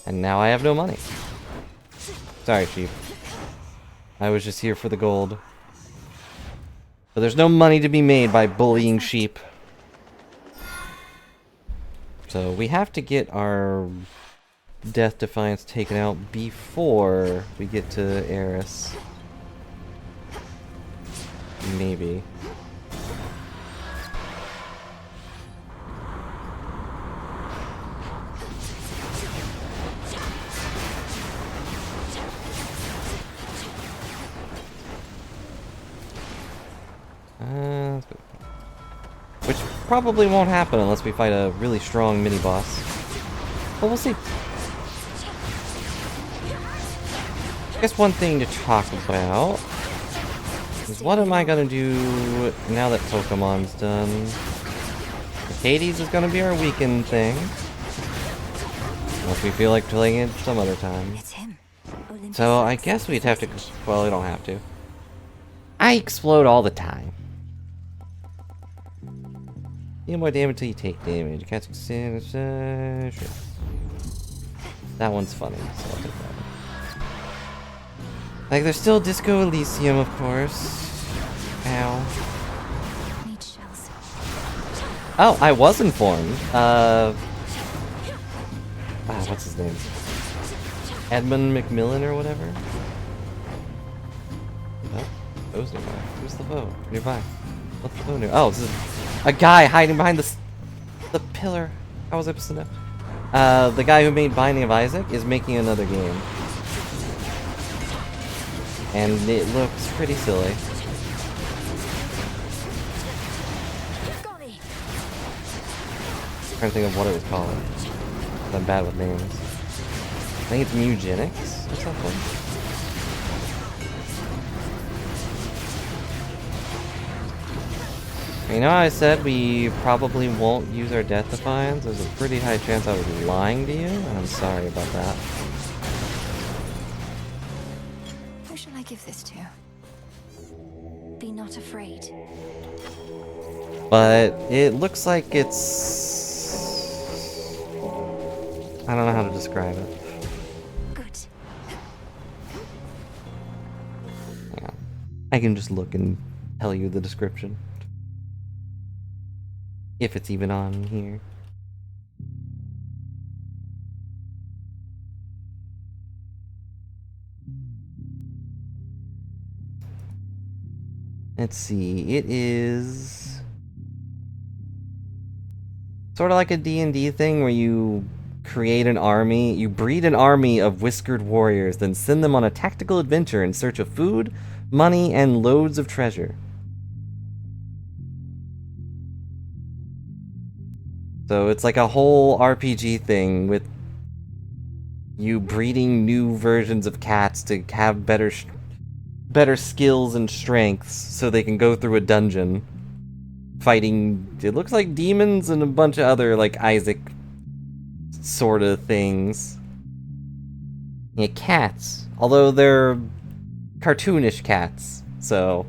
And now I have no money. Sorry, sheep. I was just here for the gold. But there's no money to be made by bullying sheep. So we have to get our Death Defiance taken out before we get to Eris. Maybe. Which probably won't happen unless we fight a really strong mini-boss. But we'll see. I guess one thing to talk about is what am I gonna do now that Pokemon's done? Hades is gonna be our weekend thing. Unless we feel like playing it some other time. So I guess we'd have to, well, we don't have to. I explode all the time. Deal more damage until you take damage. Catch sure. That one's funny, so I'll take that one. Like, there's still Disco Elysium, of course. Ow. Oh, I was informed. What's his name? Edmund McMillan or whatever? Oh, Bo's nearby. Who's the Bo? Nearby. What's the Bo near? Oh, this is a guy hiding behind the pillar. How was I supposed to know? The guy who made Binding of Isaac is making another game. And it looks pretty silly. trying to think of what it was called. I'm bad with names. I think it's Mugenics or something. You know how I said we probably won't use our Death Defiance? There's a pretty high chance I was lying to you, and I'm sorry about that. Who shall I give this to? Be not afraid. But it looks like it's... I don't know how to describe it. Good. Yeah. I can just look and tell you the description. If it's even on here. Let's see, it is sort of like a D&D thing where you create an army, you breed an army of whiskered warriors, then send them on a tactical adventure in search of food, money, and loads of treasure. So it's like a whole RPG thing with you breeding new versions of cats to have better skills and strengths so they can go through a dungeon fighting, it looks like demons and a bunch of other like Isaac sort of things. Yeah, cats. Although they're cartoonish cats, so...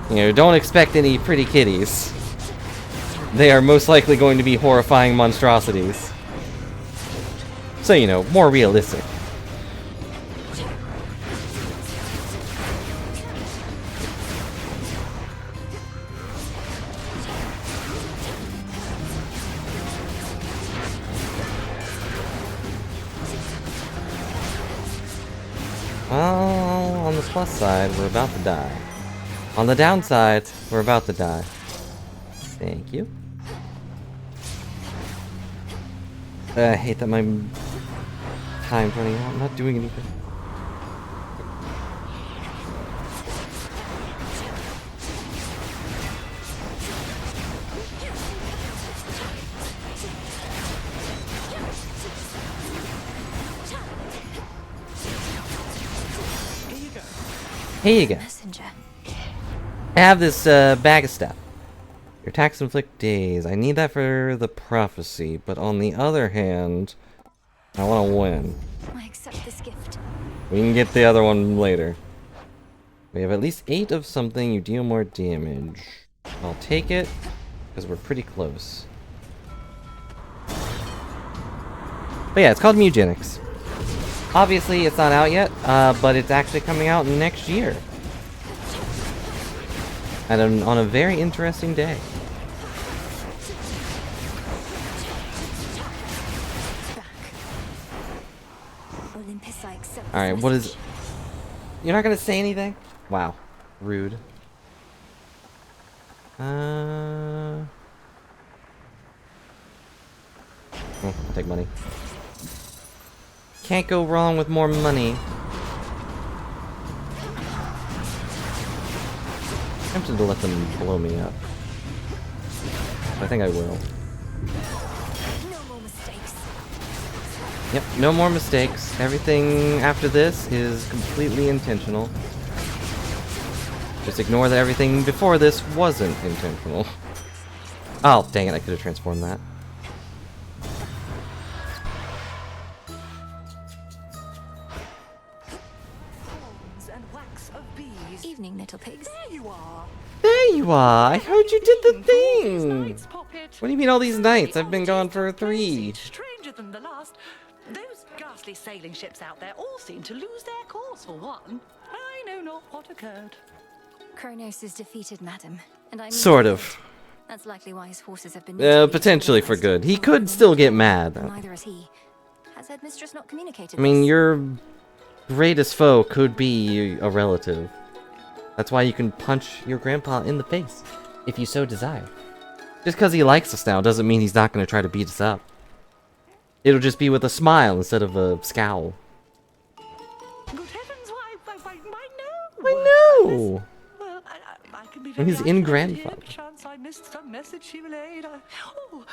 You know, don't expect any pretty kitties. They are most likely going to be horrifying monstrosities. So, you know, more realistic. Well, on the plus side, we're about to die. On the downside, we're about to die. Thank you. I hate that my time's running out. I'm not doing anything. Here you go. Messenger. I have this bag of stuff. Your attacks inflict daze. I need that for the prophecy, but on the other hand, I want to win. I accept this gift. We can get the other one later. We have at least 8 of something. You deal more damage. I'll take it, because we're pretty close. But yeah, it's called Mugenics. Obviously, it's not out yet, but it's actually coming out next year. And on a very interesting day. Olympus, I accept this Alright, what is... message. You're not gonna say anything? Wow. Rude. I'll take money. Can't go wrong with more money. I'm tempted to let them blow me up. I think I will. No more mistakes. Yep, no more mistakes. Everything after this is completely intentional. Just ignore that everything before this wasn't intentional. Oh, dang it, I could have transformed that. Evening, little pigs. There you are. There you are! I heard you did the thing! What do you mean all these nights? I've been gone for 3. Stranger than the last. Those ghastly sailing ships out there all seem to lose their course for one. I know not what occurred. Kronos is defeated, madam, and I mean Sort of. That's likely why his forces have been Potentially for good. He could still get mad. Neither has he. Has Headmistress not communicated I mean, this? your greatest foe could be a relative. That's why you can punch your grandpa in the face, if you so desire. Just because he likes us now doesn't mean he's not going to try to beat us up. It'll just be with a smile instead of a scowl. Good heavens, why no! I no. Well, I can be And very he's in isolated grandfather. here. Perchance I missed some message she relayed. Oh,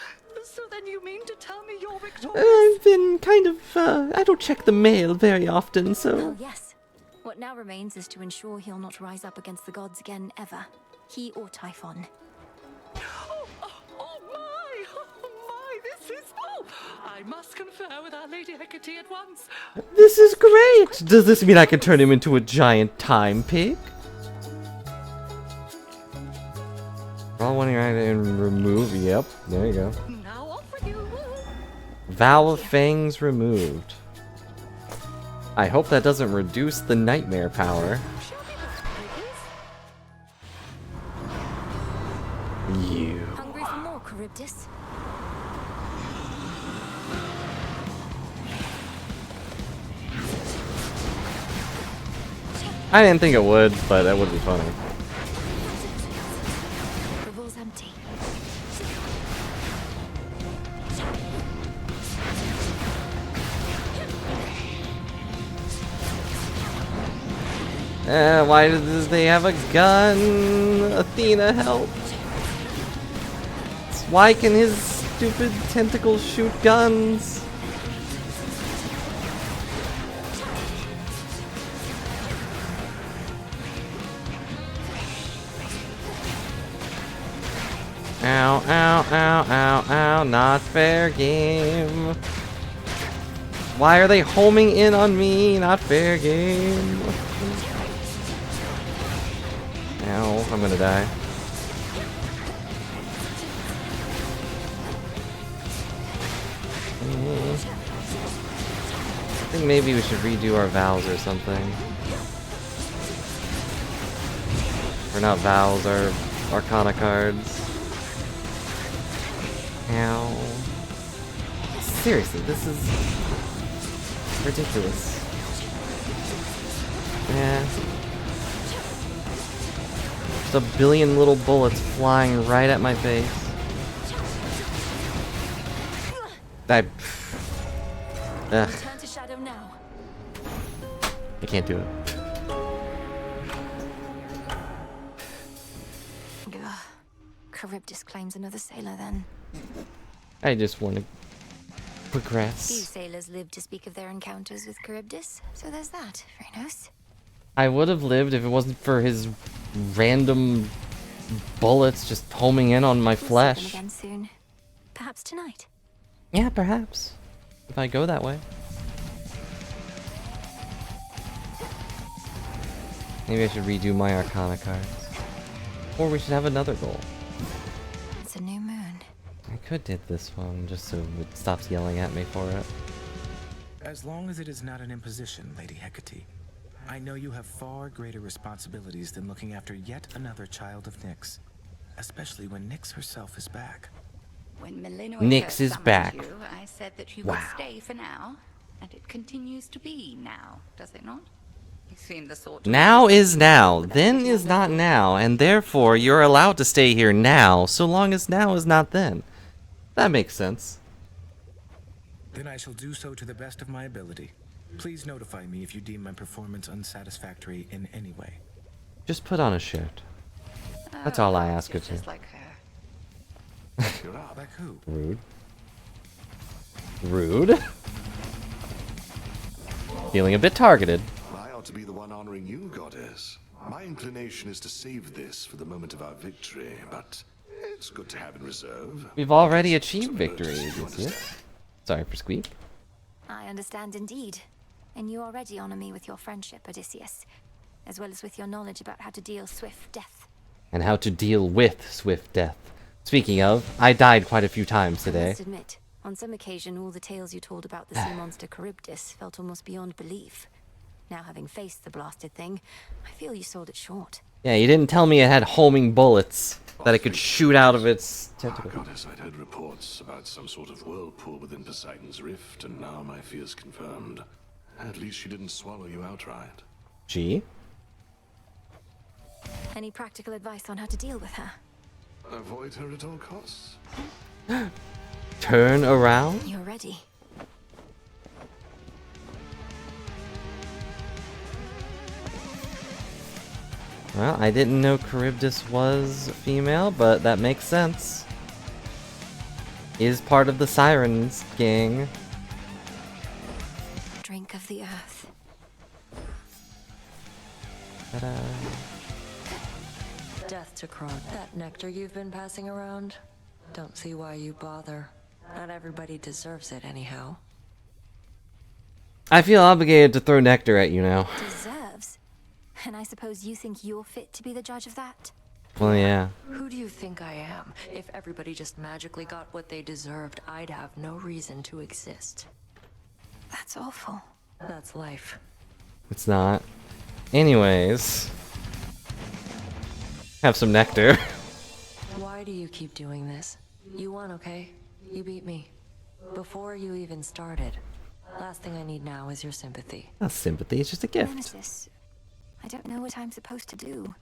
so then you mean to tell me you're victorious? I've been kind of, I don't check the mail very often, so... Oh, yes. What now remains is to ensure he'll not rise up against the gods again, ever. He or Typhon. Oh my, this is... Oh, I must confer with Our Lady Hecate at once. This is great! Does this mean I can turn him into a giant time pig? All one right and remove. Yep, there you go. Now off with you. Vow of Fangs removed. I hope that doesn't reduce the nightmare power. You. Hungry for more, Charybdis? I didn't think it would, but that would be funny. The vault's empty. Why does they have a gun? Athena, help! Why can his stupid tentacles shoot guns? Ow, ow, ow, ow, ow, not fair game. Why are they homing in on me? Not fair game. Ow, I'm gonna die. I think maybe we should redo our vows or something. Or not vows, our Arcana cards. Ow. Seriously, this is ridiculous. Yeah. Just a billion little bullets flying right at my face. Ugh. Turn to shadow now. I can't do it. Ugh. Charybdis claims another sailor then. I just want to Few progress. sailors live to speak of their encounters with Charybdis, so there's that, Phrynos. I would have lived if it wasn't for his random bullets just homing in on my We'll see them flesh. again soon. Perhaps tonight. Yeah, perhaps. If I go that way. Maybe I should redo my Arcana cards. Or we should have another goal. It's a new moon. I could did this one just so it stops yelling at me for it. As long as it is not an imposition, Lady Hecate. I know you have far greater responsibilities than looking after yet another child of Nyx. Especially when Nyx herself is back. When Melinoe Nyx first is summoned back. You, I said that you Wow. would stay for now, and it continues to be now, does it not? You seem the sort of Now is now, then is not now, and therefore you're allowed to stay here now, so long as now is not then. That makes sense. Then I shall do so to the best of my ability. Please notify me if you deem my performance unsatisfactory in any way. Just put on a shirt. That's all I ask of you. just like her. You're out. Like who? Rude. Rude? Feeling a bit targeted. I ought to be the one honoring you, goddess. My inclination is to save this for the moment of our victory, but it's good to have in reserve. We've already achieved victory, Odysseus. Sorry for squeak. I understand indeed. And you already honor me with your friendship, Odysseus, as well as with your knowledge about how to deal swift death. And how to deal with swift death. Speaking of, I died quite a few times I today. must admit, on some occasion, all the tales you told about the sea monster Charybdis felt almost beyond belief. Now, having faced the blasted thing, I feel you sold it short. Yeah, you didn't tell me it had homing bullets that it could shoot out of its tentacles. Goddess, I'd heard reports about some sort of whirlpool within Poseidon's Rift, and now my fears confirmed. At least she didn't swallow you outright. Gee? Any practical advice on how to deal with her? Avoid her at all costs. Turn around? You're ready. Well, I didn't know Charybdis was female, but that makes sense. Is part of the Sirens gang. Drink of the earth. Ta-da. Death to Kron. That nectar you've been passing around? Don't see why you bother. Not everybody deserves it anyhow. I feel obligated to throw nectar at you now. Deserves? And I suppose you think you're fit to be the judge of that? Well, yeah. Who do you think I am? If everybody just magically got what they deserved, I'd have no reason to exist. That's awful. That's life. It's not. Anyways. Have some nectar. Why do you keep doing this? You won, okay? You beat me. Before you even started. Last thing I need now is your sympathy. Not sympathy, it's just a gift. Nemesis, I don't know what I'm supposed to do.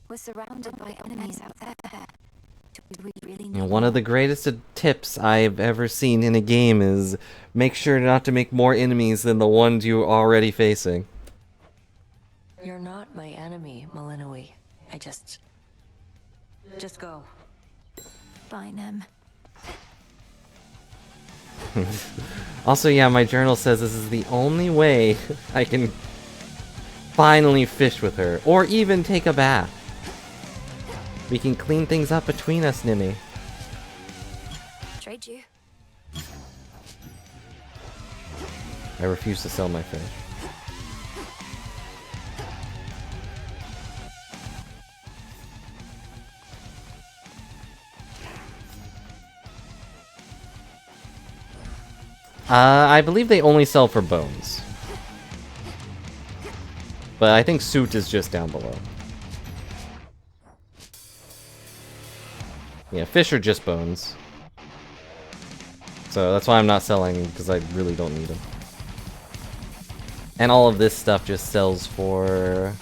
We're surrounded by enemies out there. Do we really need One of the greatest tips I've ever seen in a game is make sure not to make more enemies than the ones you're already facing. You're not my enemy, Malinoi. I just go. Bye, Nem. Also, yeah, my journal says this is the only way I can finally fish with her, or even take a bath. We can clean things up between us, Nimi. Trade you. I refuse to sell my fish. I believe they only sell for bones. But I think suit is just down below. Yeah, fish are just bones. So that's why I'm not selling, because I really don't need them. And all of this stuff just sells for...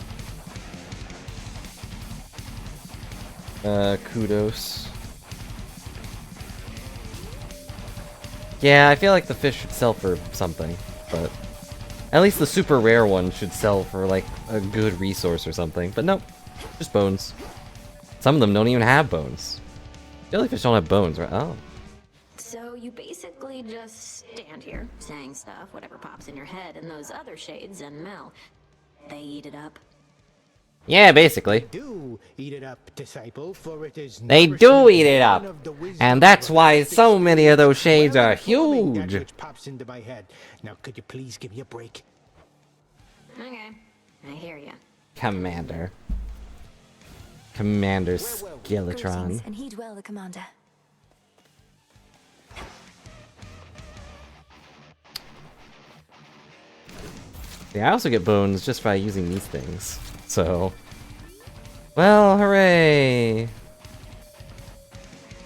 kudos. Yeah, I feel like the fish should sell for something, but at least the super rare one should sell for like a good resource or something. But nope, just bones. Some of them don't even have bones. Jellyfish don't have bones, right? Oh. So you basically just stand here, saying stuff, whatever pops in your head, and those other shades and Mel, they eat it up. Yeah, basically. Do eat it up, disciple, for it is They do eat it up, and that's why so many of those shades are huge. Which pops into my head. Now, could you please give me a break? Okay, I hear you. Commander Skeletron. Greetings, and heed well the commander. Yeah, I also get bones just by using these things. So, well, hooray!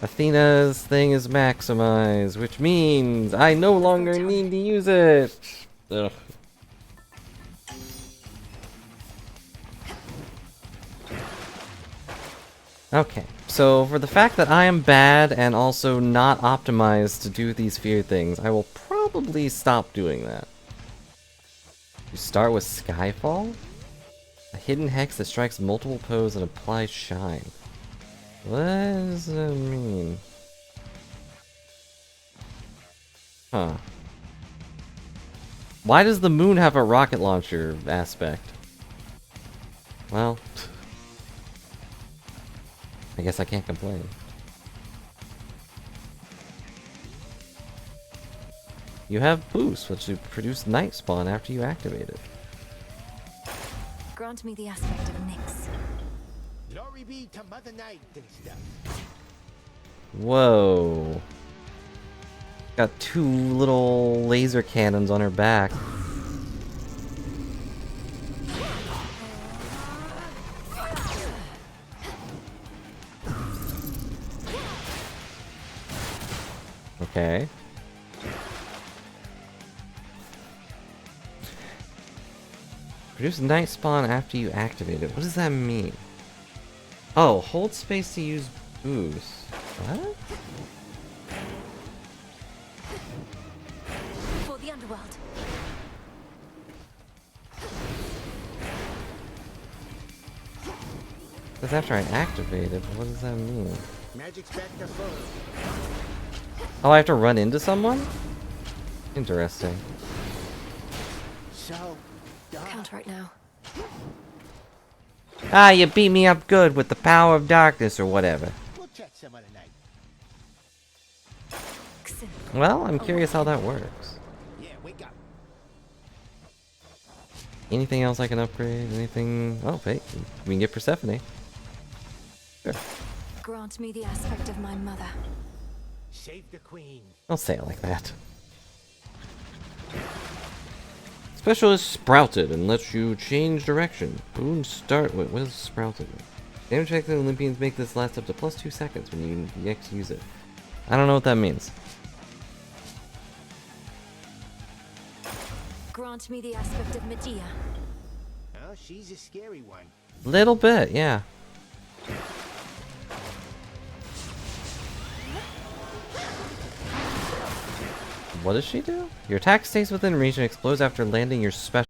Athena's thing is maximized, which means I no longer need to use it. Ugh. Okay, so for the fact that I am bad and also not optimized to do these fear things, I will probably stop doing that. You start with Skyfall? A hidden hex that strikes multiple foes and applies shine. What does that mean? Huh. Why does the moon have a rocket launcher aspect? Well, I guess I can't complain. You have boost, which will produce night spawn after you activate it. Grant me the aspect of Nyx. Glory be to Mother Night and stuff. Whoa. Got two little laser cannons on her back. Okay. Produce night spawn after you activate it. What does that mean? Oh, hold space to use boost. What? For the underworld. That's after I activate it, but what does that mean? Magic's back to full. Oh, I have to run into someone? Interesting. So, Count right now. Ah, you beat me up good with the power of darkness or whatever. we'll chat some other night. Well, I'm curious how that works. Yeah, wake up. Anything else I can upgrade? Anything? Oh, wait. We can get Persephone. Sure. Grant me the aspect of my mother. Save the queen. Don't say it like that. Specialist Sprouted and lets you change direction. Boom start. Wait, what is Sprouted? Damage check that Olympians make this last up to +2 seconds when you next use it. I don't know what that means. Grant me the aspect of Medea. Oh, she's a scary one. Little bit, yeah. What does she do? Your attack stays within reach and explodes after landing your special.